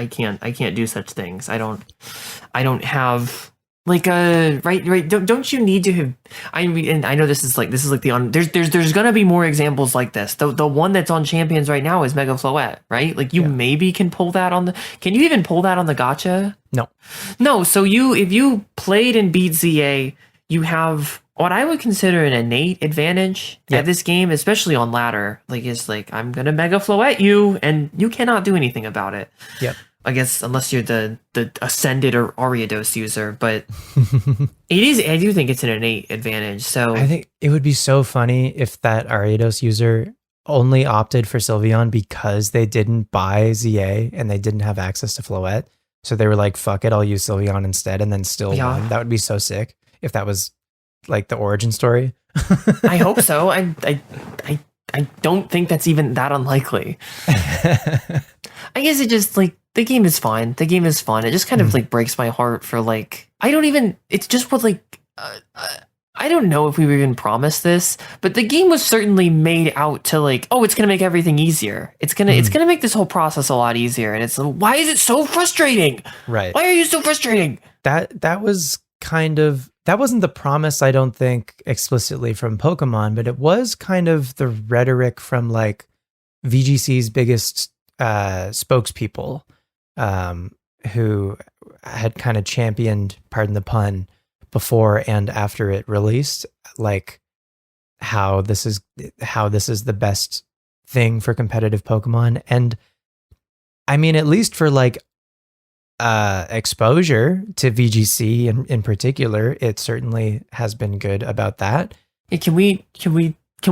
can't do such things. I don't have like a right. Don't you need to have? I know this is like there's gonna be more examples like this. The one that's on Champions right now is Mega Floette, right? Like you maybe can pull that on the. Can you even pull that on the gacha? No. So if you played and beat ZA, you have what I would consider an innate advantage at this game, especially on ladder. Like it's like I'm gonna Mega Floette you, and you cannot do anything about it. Yep. I guess unless you're the Ascended or Ariados user, but it is. I do think it's an innate advantage. So I think it would be so funny if that Ariados user only opted for Sylveon because they didn't buy ZA and they didn't have access to Floette. So they were like, "Fuck it, I'll use Sylveon instead," and then still won. That would be so sick if that was like the origin story. I hope so. I don't think that's even that unlikely. I guess it just like the game is fine. The game is fun. It just kind of like breaks my heart for like it's just what like I don't know if we were even promised this, but the game was certainly made out to like, oh, it's gonna make everything easier. It's gonna make this whole process a lot easier. And it's why is it so frustrating? Right. Why are you so frustrating? That was kind of, that wasn't the promise, I don't think, explicitly from Pokemon, but it was kind of the rhetoric from like VGC's biggest spokespeople, who had kind of championed, pardon the pun, before and after it released, like how this is the best thing for competitive Pokemon. And I mean, at least for like exposure to VGC in particular, it certainly has been good about that. Hey, can we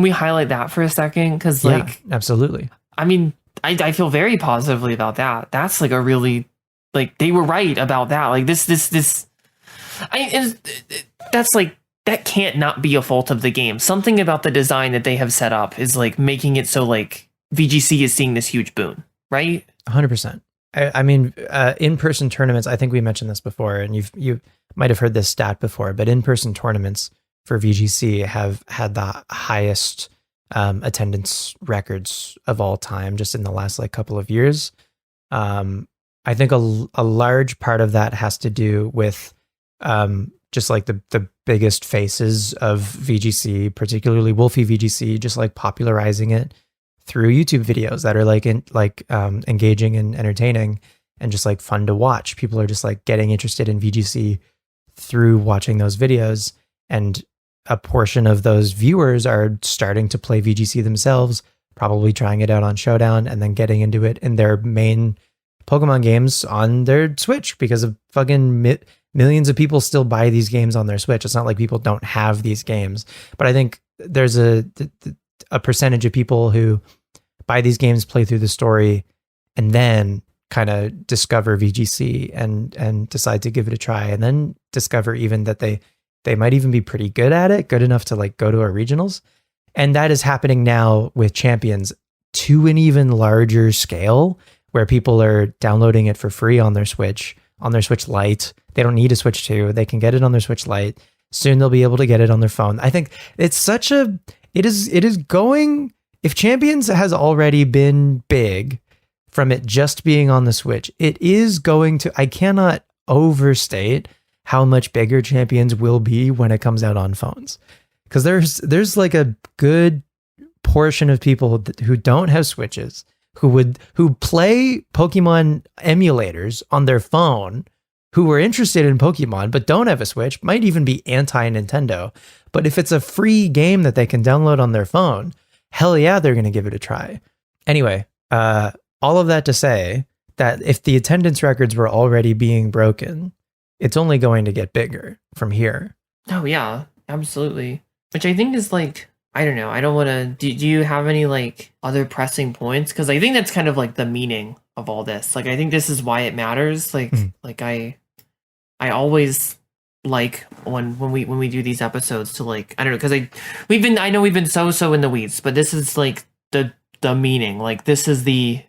highlight that for a second? Because like, absolutely. I mean, I feel very positively about that. That's like a really, like, they were right about that. Like that's like, that can't not be a fault of the game. Something about the design that they have set up is like making it so like VGC is seeing this huge boon, right? 100%. I mean, in-person tournaments, I think we mentioned this before, and you might have heard this stat before, but in-person tournaments for VGC have had the highest attendance records of all time just in the last like couple of years. I think a large part of that has to do with just like the biggest faces of VGC, particularly Wolfie VGC, just like popularizing it through YouTube videos that are engaging and entertaining and just like fun to watch. People are just like getting interested in VGC through watching those videos, and a portion of those viewers are starting to play VGC themselves, probably trying it out on Showdown and then getting into it in their main Pokemon games on their Switch, because of fucking millions of people still buy these games on their Switch. It's not like people don't have these games, but I think there's a percentage of people who buy these games, play through the story, and then kind of discover VGC and decide to give it a try, and then discover even that they might even be pretty good at it, good enough to like go to our regionals. And that is happening now with Champions to an even larger scale, where people are downloading it for free on their Switch Lite. They don't need a Switch 2. They can get it on their Switch Lite. Soon they'll be able to get it on their phone. I think it's it is going, if Champions has already been big from it just being on the Switch, it is going to, I cannot overstate how much bigger Champions will be when it comes out on phones. Because there's like a good portion of people who don't have Switches, who play Pokemon emulators on their phone, who are interested in Pokemon but don't have a Switch, might even be anti-Nintendo. But if it's a free game that they can download on their phone, hell yeah, they're going to give it a try. Anyway, all of that to say that if the attendance records were already being broken, it's only going to get bigger from here. Oh yeah, absolutely. Which I think is like, I don't know. I don't want to. Do you have any like other pressing points? Because I think that's kind of like the meaning of all this. Like, I think this is why it matters. Like, I always like when we do these episodes to like, I don't know, because I know we've been so in the weeds, but this is like the meaning. Like, this is the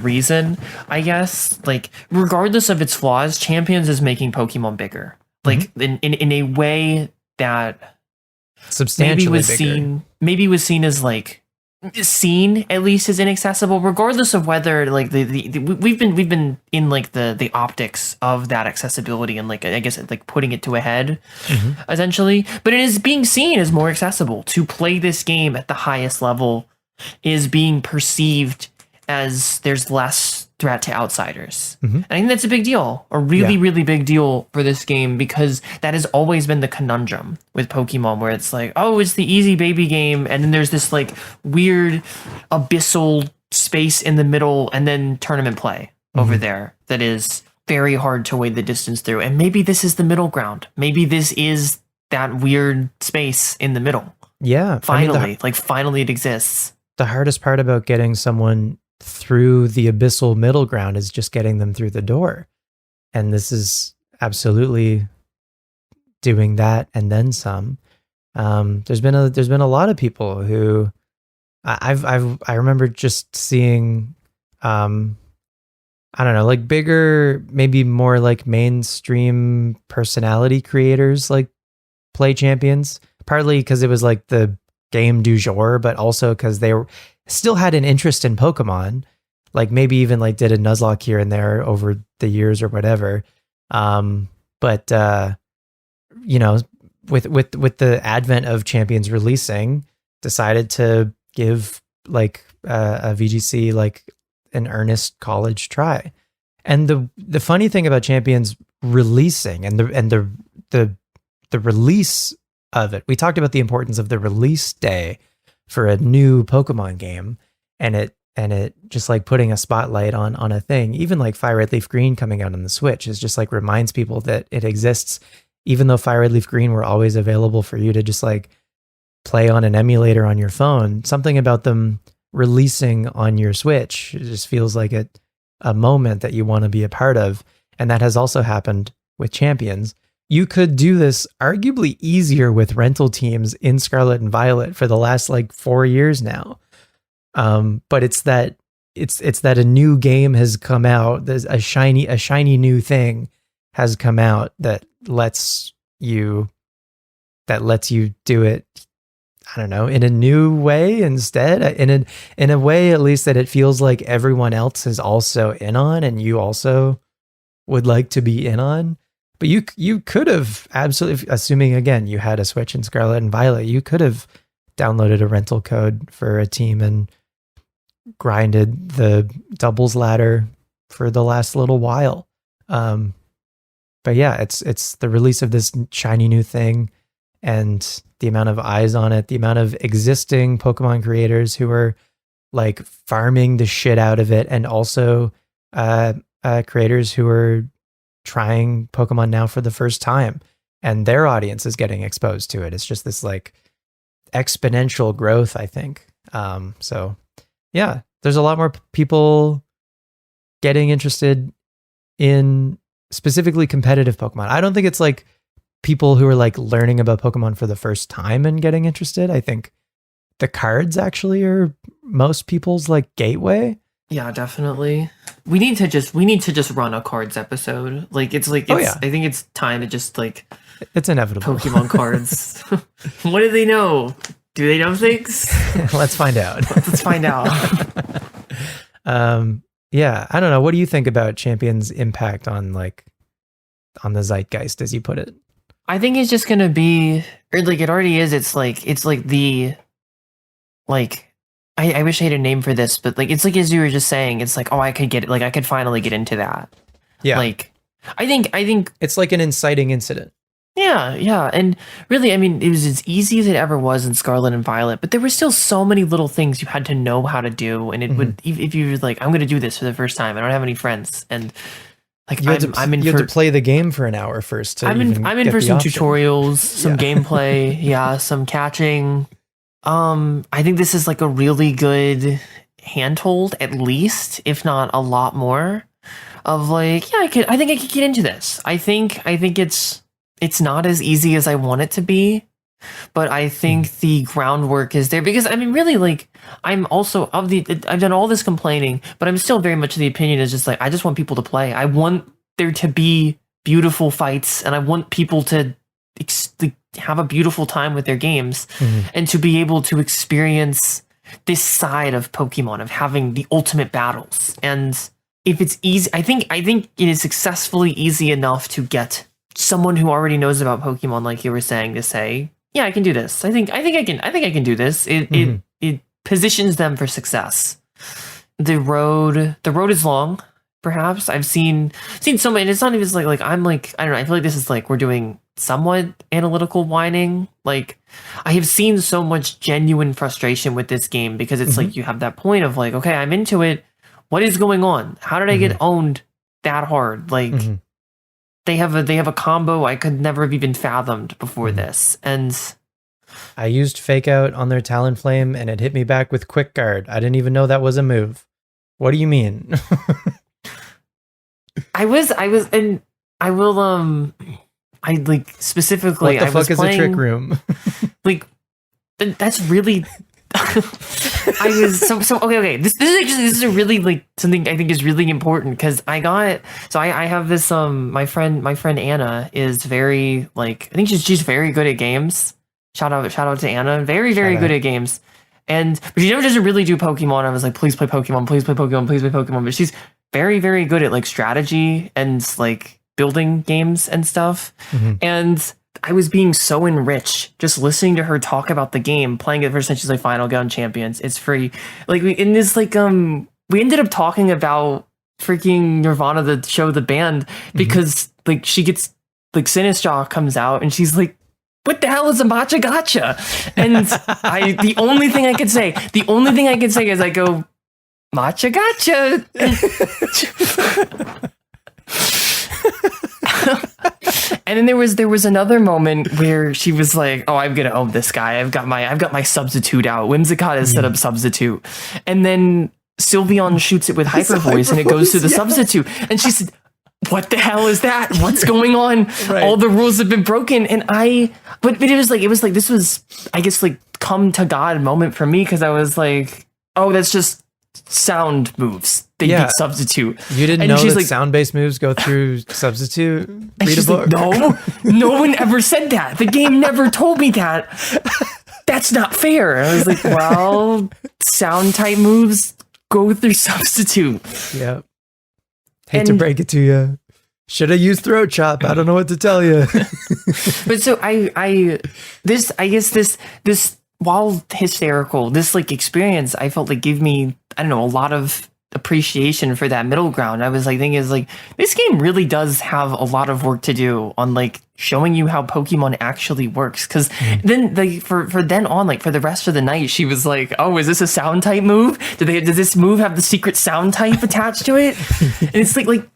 reason, I guess. Like, regardless of its flaws, Champions is making Pokemon bigger. Like in a way that substantially maybe was seen as like at least as inaccessible, regardless of whether like we've been in like the optics of that accessibility and like I guess like putting it to a head essentially, but it is being seen as more accessible. To play this game at the highest level is being perceived as there's less threat to outsiders. And I think that's a big deal, a really big deal for this game, because that has always been the conundrum with Pokemon, where it's like, oh, it's the easy baby game, and then there's this like weird abyssal space in the middle, and then tournament play over there that is very hard to wade the distance through. And maybe this is the middle ground. Maybe this is that weird space in the middle. Yeah. Finally, finally it exists. The hardest part about getting someone through the abyssal middle ground is just getting them through the door. And this is absolutely doing that and then some. There's been a lot of people who I remember just seeing I don't know, like bigger, maybe more like mainstream personality creators like play Champions, partly because it was like the game du jour, but also because they still had an interest in Pokemon, like maybe even like did a Nuzlocke here and there over the years or whatever. But you know, with the advent of Champions releasing, decided to give like a VGC like an earnest college try. And the funny thing about Champions releasing and the release of it, we talked about the importance of the release day for a new Pokemon game, and it just like putting a spotlight on a thing, even like Fire Red Leaf Green coming out on the Switch is just like reminds people that it exists, even though Fire Red Leaf Green were always available for you to just like play on an emulator on your phone. Something about them releasing on your Switch, it just feels like a moment that you want to be a part of. And that has also happened with Champions. You could do this arguably easier with rental teams in Scarlet and Violet for the last like 4 years now. But it's that a new game has come out. There's a shiny new thing has come out that lets you do it I don't know, in a new way instead, in a way at least that it feels like everyone else is also in on, and you also would like to be in on. But you could have absolutely, assuming again you had a Switch in Scarlet and Violet, you could have downloaded a rental code for a team and grinded the doubles ladder for the last little while. But yeah, it's the release of this shiny new thing, and the amount of eyes on it, the amount of existing Pokemon creators who are like farming the shit out of it, and also creators who are trying Pokemon now for the first time, and their audience is getting exposed to it. It's just this like exponential growth, I think. So yeah, there's a lot more people getting interested in specifically competitive Pokemon. I don't think it's like people who are like learning about Pokemon for the first time and getting interested. I think the cards actually are most people's like gateway. Yeah, definitely. We need to just run a cards episode. Like it's Oh, yeah. I think it's time to just like It's inevitable. Pokemon cards. What do they know? Do they know things? Let's find out. Let's find out. Yeah, I don't know. What do you think about Champion's impact on the zeitgeist, as you put it? I think it's just gonna be, or like it already is. It's like the like. I wish I had a name for this, but like it's like as you were just saying, it's like, oh, I could get it. Like I could finally get into that. Yeah. Like I think It's like an inciting incident. yeah. And really, I mean, it was as easy as it ever was in Scarlet and Violet, but there were still so many little things you had to know how to do. And it would, if you were like, I'm going to do this for the first time, I don't have any friends. And like, You have to play the game for an hour first. I'm in for some tutorials, some gameplay. Yeah. Some catching. I think this is like a really good handhold, at least, if not a lot more of like, yeah, I think I could get into this. I think it's not as easy as I want it to be, but I think the groundwork is there because I mean, really, like I'm also I've done all this complaining, but I'm still very much of the opinion is just like, I just want people to play. I want there to be beautiful fights, and I want people to have a beautiful time with their games and to be able to experience this side of Pokemon, of having the ultimate battles. And if it's easy, I think it is successfully easy enough to get someone who already knows about Pokemon, like you were saying, to say, yeah, I can do this. I think I can do this. It positions them for success. The road is long, perhaps. I've seen so many, and it's not even like I'm like, I don't know, I feel like this is like we're doing somewhat analytical whining. Like I have seen so much genuine frustration with this game because it's like you have that point of like, okay, I'm into it. What is going on? How did I get owned that hard? Like they have a combo I could never have even fathomed before this. And I used Fake Out on their Talonflame and it hit me back with Quick Guard. I didn't even know that was a move. What do you mean? I like specifically, what the fuck is playing, a trick room? Like that's really. I was so okay. This is a really like something I think is really important because I have this my friend Anna is very like I think she's very good at games. Shout out to Anna, very good at games, but she never doesn't really do Pokemon. I was like, please play Pokemon, please play Pokemon, please play Pokemon. But she's very good at like strategy and like building games and stuff. And I was being so enriched just listening to her talk about the game, playing it first time. She's like, Final Gun Champions, it's free. Like we ended up talking about freaking Nirvana, the show, the band, because like she gets like Sinistral comes out and she's like, what the hell is a matcha gacha? And the only thing I could say is I go, matcha gacha. And then there was another moment where she was like, "Oh, I'm gonna own this guy. I've got my substitute out. Whimsicott has set up substitute." And then Sylveon shoots it with hyper voice, and it goes to the substitute. And she said, "What the hell is that? What's going on? Right. All the rules have been broken." And but it was like this was, I guess, like come to God moment for me because I was like, "Oh, that's just sound moves. They beat substitute." You didn't know that sound-based moves go through substitute? Read a book. Like, no one ever said that. The game never told me that. that's not fair. And I was like, well, sound type moves go through substitute. Yeah. Hate to break it to you. Should have used throat chop. I don't know what to tell you. But so I guess this while hysterical, this like experience I felt like gave me, I don't know, a lot of appreciation for that middle ground. I was like thinking is like this game really does have a lot of work to do on like showing you how Pokemon actually works. Cause then like for then on, like for the rest of the night, she was like, oh, is this a sound type move? Does this move have the secret sound type attached to it? And it's like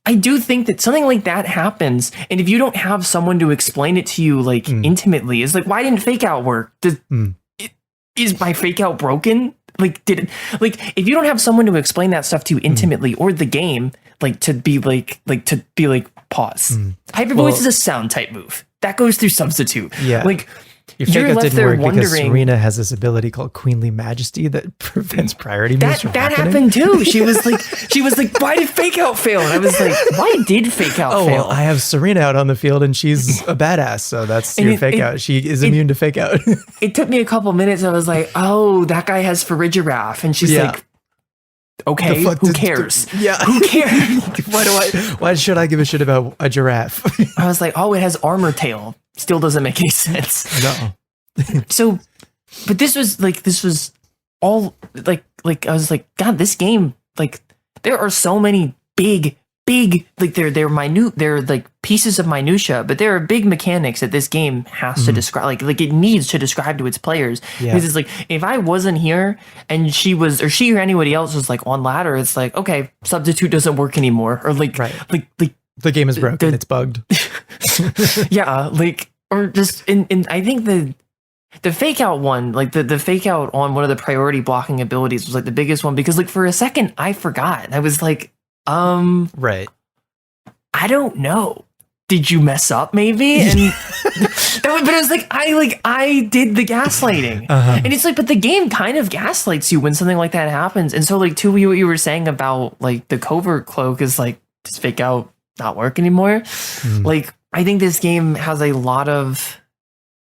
I do think that something like that happens, and if you don't have someone to explain it to you like intimately, it's like, why didn't fake out work? Is my fake out broken? Like, if you don't have someone to explain that stuff to you intimately, or the game, like to be like pause. Hyper voice is a sound type move that goes through substitute. Yeah, like. Your fake out didn't work because Serena has this ability called Queenly Majesty that prevents priority moves from happening. That happened too. She was like, why did fake out fail? And I was like, why did fake out fail? Well, I have Serena out on the field and she's a badass, so that's your fake out. She is immune to fake out. It took me a couple minutes. I was like, oh, that guy has Farigiraf, and she's like, okay, who cares? Yeah, who cares? Why should I give a shit about a giraffe? I was like, oh, it has armor tail. Still doesn't make any sense. No. So, but this was all like I was like, God, this game, like there are so many big, like they're minute, they're like pieces of minutia, but there are big mechanics that this game has to describe, like it needs to describe to its players. Yeah. Because it's like, if I wasn't here and she or anybody else was like on ladder, it's like, okay, substitute doesn't work anymore, or like the game is broken. It's bugged. Yeah, like, or just in I think the fake out one, like the fake out on one of the priority blocking abilities was like the biggest one, because like for a second I forgot. I was like, right. I don't know. Did you mess up maybe? And but it was like I did the gaslighting. And it's like, but the game kind of gaslights you when something like that happens. And so like to what you were saying about like the covert cloak is like, does fake out not work anymore? Like I think this game has a lot of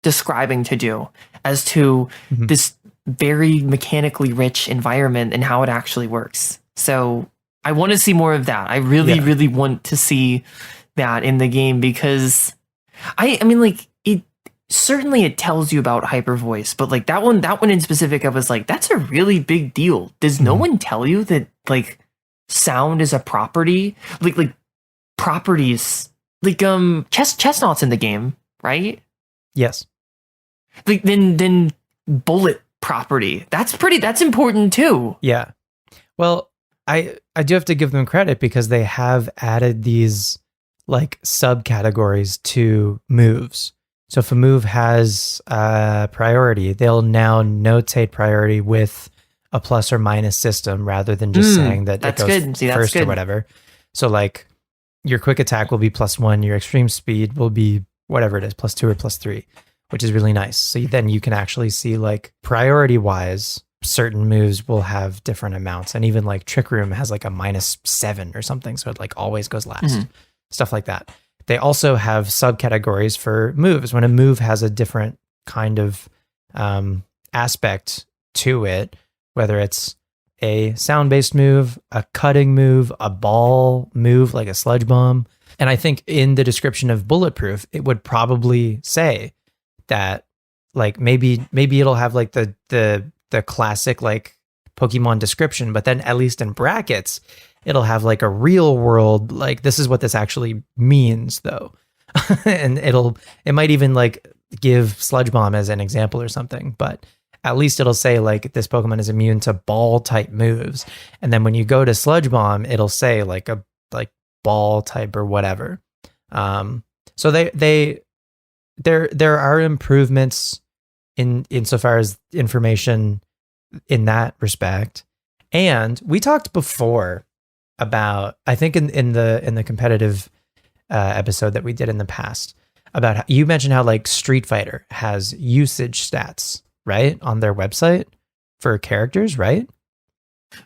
describing to do as to this very mechanically rich environment and how it actually works. So I want to see more of that. I really, really want to see that in the game, because I mean, like, it certainly it tells you about hyper voice, but like that one in specific, I was like, that's a really big deal. Does no one tell you that like sound is a property? Like properties, like chestnuts in the game, right? Yes. Like then bullet property. That's important too. Yeah. Well, I do have to give them credit because they have added these like subcategories to moves. So if a move has priority, they'll now notate priority with a plus or minus system rather than just saying that it goes first or whatever. So like your quick attack will be +1, your extreme speed will be whatever it is, +2 or +3, which is really nice. So then you can actually see like priority wise, certain moves will have different amounts. And even like Trick Room has like a -7 or something. So it like always goes last, stuff like that. They also have subcategories for moves. When a move has a different kind of aspect to it, whether it's a sound-based move, a cutting move, a ball move like a sludge bomb. And I think in the description of Bulletproof, it would probably say that like maybe it'll have like the classic like Pokemon description, but then at least in brackets, it'll have like a real world, like this is what this actually means though. And it might even like give Sludge Bomb as an example or something, but at least it'll say like this Pokemon is immune to ball type moves. And then when you go to Sludge Bomb, it'll say like a ball type or whatever. So there are improvements insofar as information in that respect. And we talked before about, I think in the competitive episode that we did in the past, about how, you mentioned how like Street Fighter has usage stats, right, on their website for characters, right?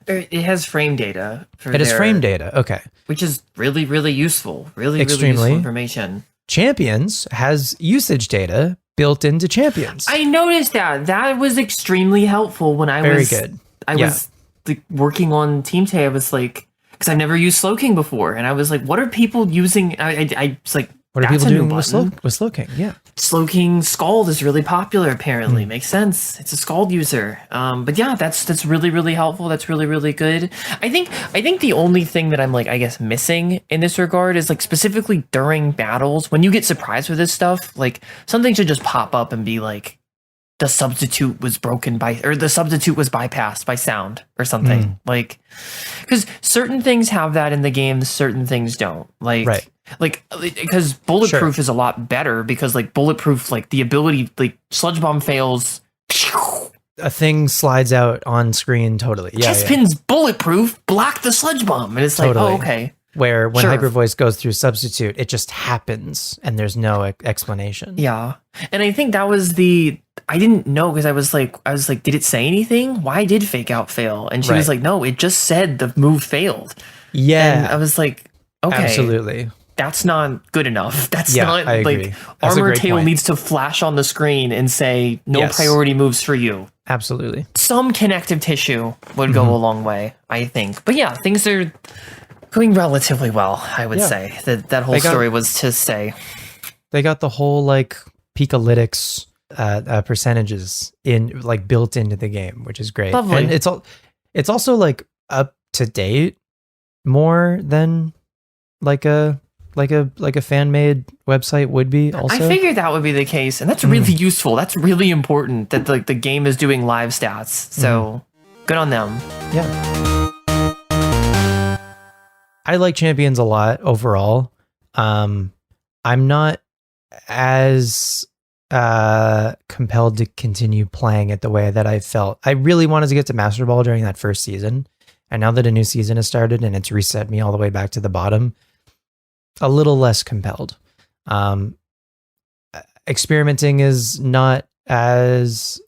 It has frame data. It has frame data, okay. Which is really, really useful. Really, extremely really useful information. Champions has usage data, built into champions. I noticed that was extremely helpful when I was like working on Team Tay. I was like, because I never used Slowking before, and I was like, what are people using? I was like, what are people doing with Slowking? Yeah. Slowking Scald is really popular, apparently. Makes sense. It's a Scald user. But yeah, that's really, really helpful. That's really, really good. I think the only thing that I'm like, I guess, missing in this regard is like specifically during battles, when you get surprised with this stuff, like something should just pop up and be like, the substitute was the substitute was bypassed by sound or something. Like, because certain things have that in the game, certain things don't. Like, because bulletproof is a lot better because like bulletproof, like the ability, like sludge bomb fails, a thing slides out on screen. Totally. Yeah. Chespin's bulletproof, block the sludge bomb, and it's like, oh, okay. Where when Hyper Voice goes through substitute, it just happens and there's no explanation. Yeah. And I think that was I didn't know because I was like, did it say anything? Why did Fake Out fail? And she was like, no, it just said the move failed. Yeah. And I was like, okay. Absolutely. That's not good enough. That's not I agree. Like Armor Tail needs to flash on the screen and say no priority moves for you. Absolutely. Some connective tissue would go a long way, I think. But yeah, things are going relatively well, I would say. That whole story was to stay. They got the whole like Picalytics percentages in like built into the game, which is great. Lovely. And it's also like up to date more than like a fan made website would be. Also, I figured that would be the case, and that's really useful. That's really important that like the game is doing live stats. So good on them. Yeah. I like Champions a lot overall. I'm not as compelled to continue playing it the way that I felt. I really wanted to get to Master Ball during that first season, and now that a new season has started and it's reset me all the way back to the bottom, a little less compelled. Experimenting is not as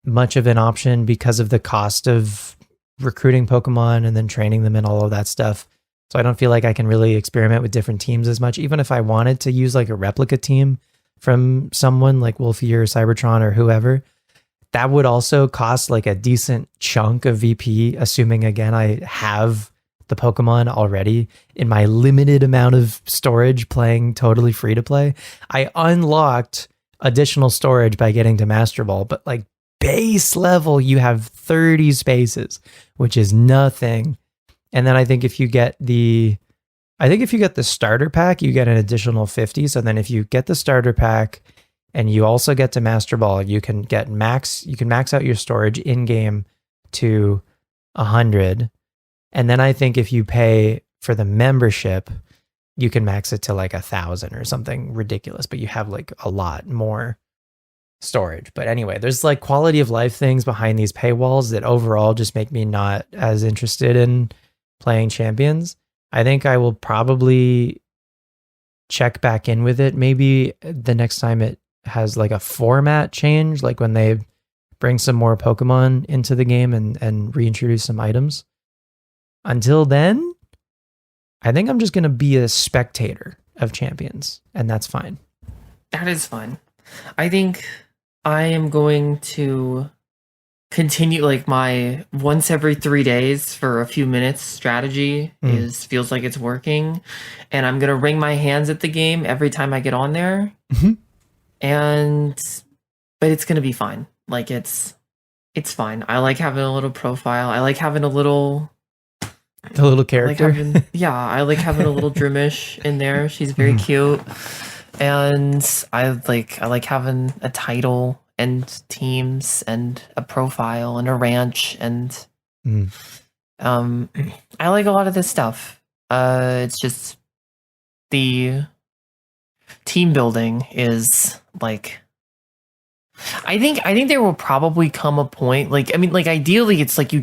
much of an option because of the cost of recruiting Pokemon and then training them and all of that stuff. So I don't feel like I can really experiment with different teams as much. Even if I wanted to use like a replica team from someone like Wolfie or Cybertron or whoever, that would also cost like a decent chunk of VP, assuming again I have the Pokemon already in my limited amount of storage playing totally free to play. I unlocked additional storage by getting to Master Ball, but like base level, you have 30 spaces, which is nothing. And then I think if you get the starter pack, you get an additional 50. So then if you get the starter pack and you also get to Master Ball, you can max out your storage in game to 100. And then I think if you pay for the membership, you can max it to like 1,000 or something ridiculous, but you have like a lot more storage. But anyway, there's like quality of life things behind these paywalls that overall just make me not as interested in playing Champions. I think I will probably check back in with it maybe the next time it has like a format change, like when they bring some more Pokemon into the game and reintroduce some items. Until then, I think I'm just going to be a spectator of Champions, and that's fine. That is fine. I think I am going to continue like my once every 3 days for a few minutes strategy feels like it's working, and I'm going to wring my hands at the game every time I get on there. But it's going to be fine. Like it's fine. I like having a little profile. I like having a little character. I like having a little Droomish in there. She's very cute. And I like having a title and teams and a profile and a ranch and I like a lot of this stuff. It's just the team building is like I think there will probably come a point like ideally it's like you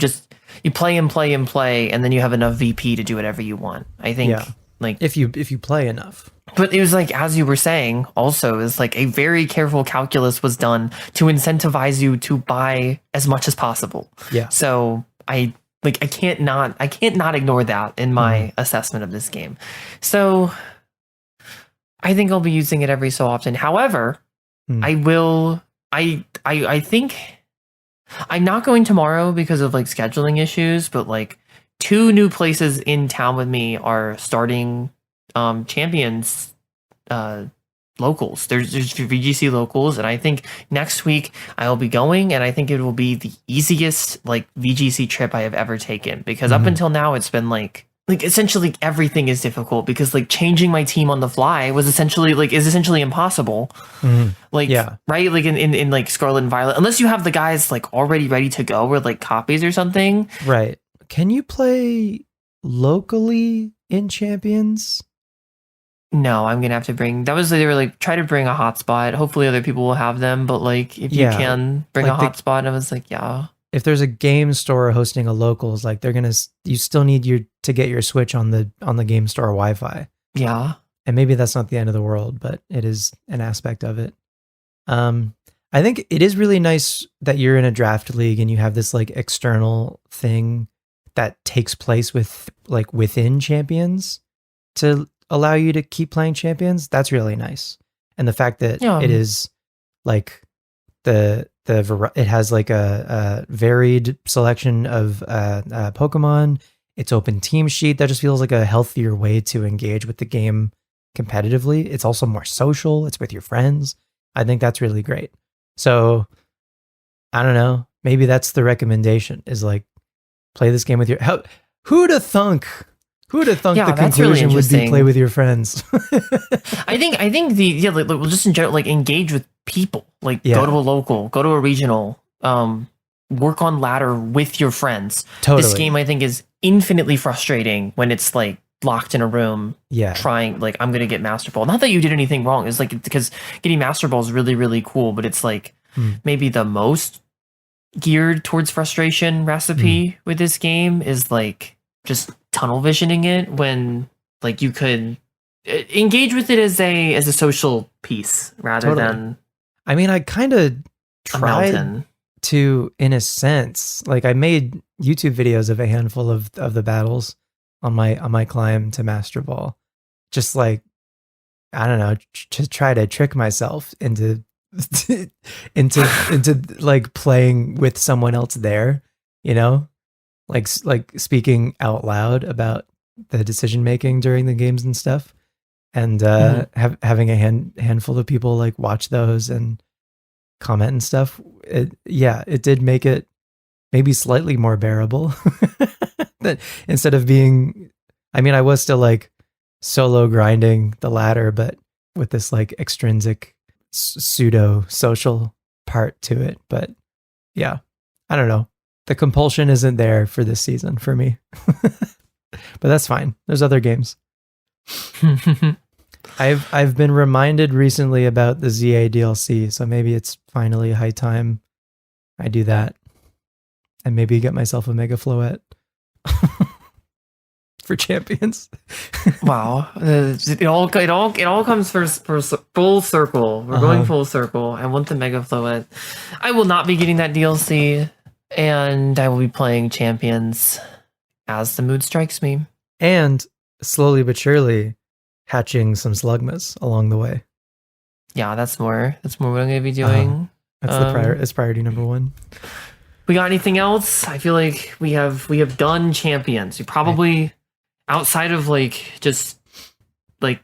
play and play and play and then you have enough VP to do whatever you want. I think like if you play enough. But it was like, as you were saying, also is like a very careful calculus was done to incentivize you to buy as much as possible. Yeah. So I can't not ignore that in my assessment of this game. So I think I'll be using it every so often. However, I will. I think I'm not going tomorrow because of like scheduling issues, but like 2 new places in town with me are starting champions locals. There's VGC locals, and I think next week I'll be going, and I think it will be the easiest like VGC trip I have ever taken, because up until now it's been like essentially everything is difficult, because like changing my team on the fly is essentially impossible. Like, right, like in like Scarlet and Violet, unless you have the guys like already ready to go, or like copies or something. Right. Can you play locally in champions? No, I'm gonna have to bring. They were like, try to bring a hotspot. Hopefully, other people will have them. But like, if you can bring a hotspot, I was like, yeah. If there's a game store hosting a locals, like you still need to get your Switch on the game store Wi-Fi. Yeah, and maybe that's not the end of the world, but it is an aspect of it. I think it is really nice that you're in a draft league and you have this like external thing that takes place within champions to allow you to keep playing champions. That's really nice. And the fact that it is like it has like a varied selection of Pokemon. It's open team sheet. That just feels like a healthier way to engage with the game competitively. It's also more social. It's with your friends. I think that's really great. So I don't know. Maybe that's the recommendation, is like play this game with your. Who'd have thunk the conclusion really would be play with your friends? I think like just in general, like engage with people. Like go to a local, go to a regional, work on ladder with your friends. Totally. This game I think is infinitely frustrating when it's like locked in a room trying, like, I'm gonna get Master Ball. Not that you did anything wrong. It's like, because getting Master Ball is really, really cool, but it's like maybe the most geared towards frustration recipe with this game is like just tunnel visioning it, when like you could engage with it as a social piece rather than. I mean, I kind of tried to, in a sense, like I made YouTube videos of a handful of the battles on my climb to Master Ball, just like, I don't know, to try to trick myself into like playing with someone else there, you know, like speaking out loud about the decision making during the games and stuff, and having a handful of people like watch those and comment and stuff. It did make it maybe slightly more bearable. That instead of being, I mean, I was still like solo grinding the ladder, but with this like extrinsic pseudo social part to it. But yeah, I don't know. The compulsion isn't there for this season for me, but that's fine. There's other games. I've been reminded recently about the ZA DLC, so maybe it's finally high time I do that, and maybe get myself a Mega Floette for champions. Wow, it all comes full circle. We're going full circle. I want the Mega Floette. I will not be getting that DLC, and I will be playing champions as the mood strikes me, and slowly but surely hatching some Slugmas along the way. Yeah, that's more what I'm going to be doing. That's priority number 1. We got anything else? I feel like we have done champions. We probably, outside of like just like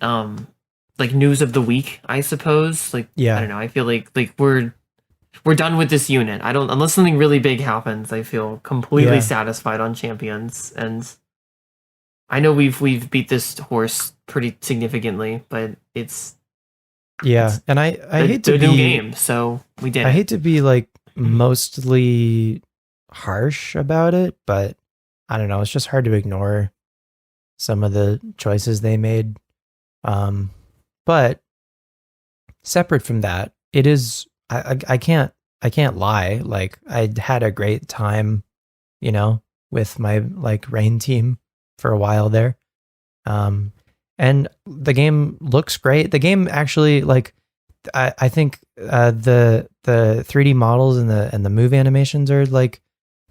news of the week, I suppose. Like, I don't know. I feel like we're done with this unit. Unless something really big happens, I feel completely satisfied on champions. And I know we've beat this horse pretty significantly, but it's and I hate to be new game, so we did. I hate to be like mostly harsh about it, but I don't know, it's just hard to ignore some of the choices they made. But separate from that, it is I can't lie, like I had a great time, you know, with my like Rain team for a while there. And the game looks great. The game actually, like, I think the 3D models and the move animations are like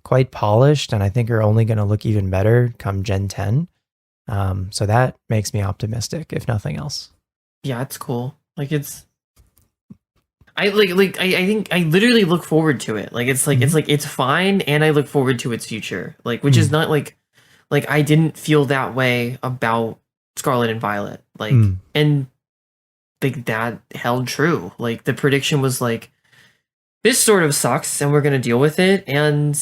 quite polished, and I think are only going to look even better come Gen 10. So that makes me optimistic, if nothing else. yeah, it's cool. Like it's I think I literally look forward to it. Like it's like it's fine, and I look forward to its future. Like which is not like I didn't feel that way about Scarlet and Violet. Like and like that held true. Like the prediction was like, this sort of sucks and we're gonna deal with it, and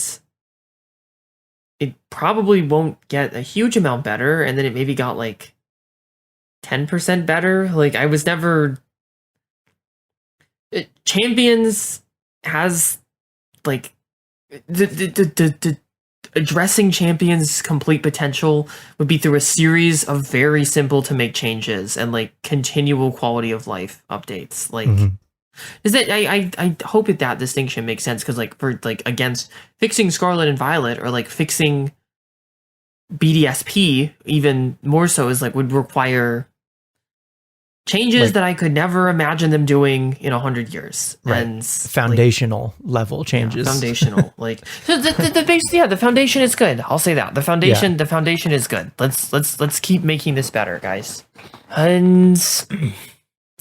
it probably won't get a huge amount better, and then it maybe got like 10% better. Like I was never Champions has like the addressing Champions' complete potential would be through a series of very simple to make changes and like continual quality of life updates. Like is that I hope that distinction makes sense, because like for like against fixing Scarlet and Violet, or like fixing BDSP even more so, is like would require changes like, that I could never imagine them doing in 100 years. Right. And foundational level changes. Yeah, foundational. Like the base, the foundation is good. I'll say that. The foundation is good. Let's keep making this better, guys. And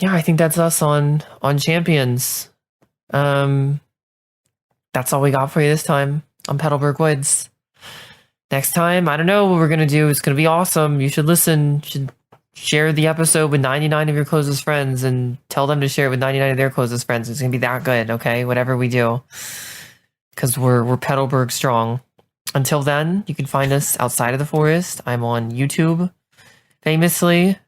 yeah, I think that's us on Champions. That's all we got for you this time on Petalburg Woods. Next time, I don't know what we're gonna do. It's gonna be awesome. You should listen. You should share the episode with 99 of your closest friends and tell them to share it with 99 of their closest friends. It's going to be that good, okay? Whatever we do. Because we're Petalburg strong. Until then, you can find us outside of the forest. I'm on YouTube, famously,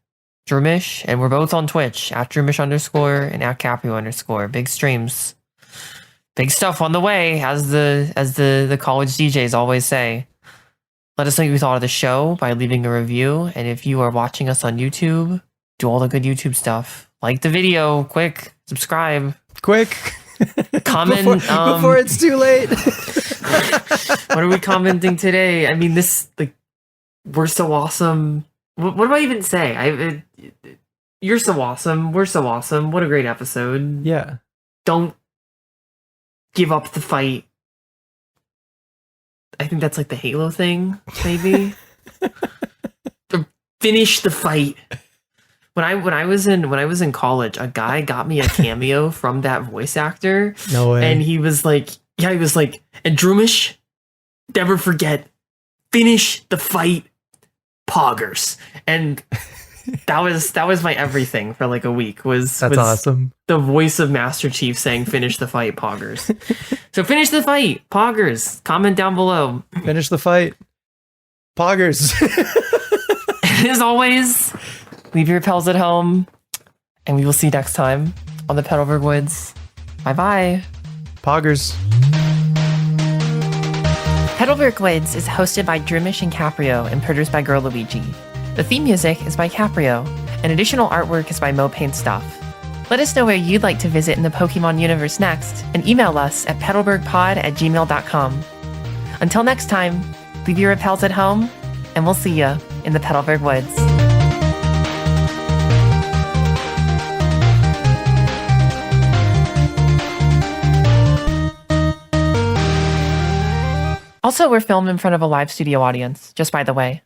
Droomish, and we're both on Twitch, at Droomish _ and at Capreo _. Big streams. Big stuff on the way, as the college DJs always say. Let us know what you thought of the show by leaving a review. And if you are watching us on YouTube, do all the good YouTube stuff. Like the video, quick, subscribe. Quick. Comment. before it's too late. What are we commenting today? I mean, this, like, we're so awesome. What do I even say? You're so awesome. We're so awesome. What a great episode. Yeah. Don't give up the fight. I think that's like the Halo thing, maybe. Finish the fight. When I was in college, a guy got me a cameo from that voice actor. No way. And he was like, and Droomish, never forget, finish the fight, poggers. And that was my everything for like a week. Was awesome. The voice of Master Chief saying finish the fight, poggers. So finish the fight, poggers. Comment down below. Finish the fight, poggers. As always, leave your pals at home, and we will see you next time on the Petalburg Woods. Bye-bye. Poggers. Petalburg Woods is hosted by Droomish and Capreo and produced by Girl Luigi. The theme music is by Capreo, and additional artwork is by Mo Paint Stuff. Let us know where you'd like to visit in the Pokémon Universe next, and email us at petalburgpod@gmail.com. Until next time, leave your repels at home, and we'll see you in the Petalburg Woods. Also, we're filmed in front of a live studio audience, just by the way.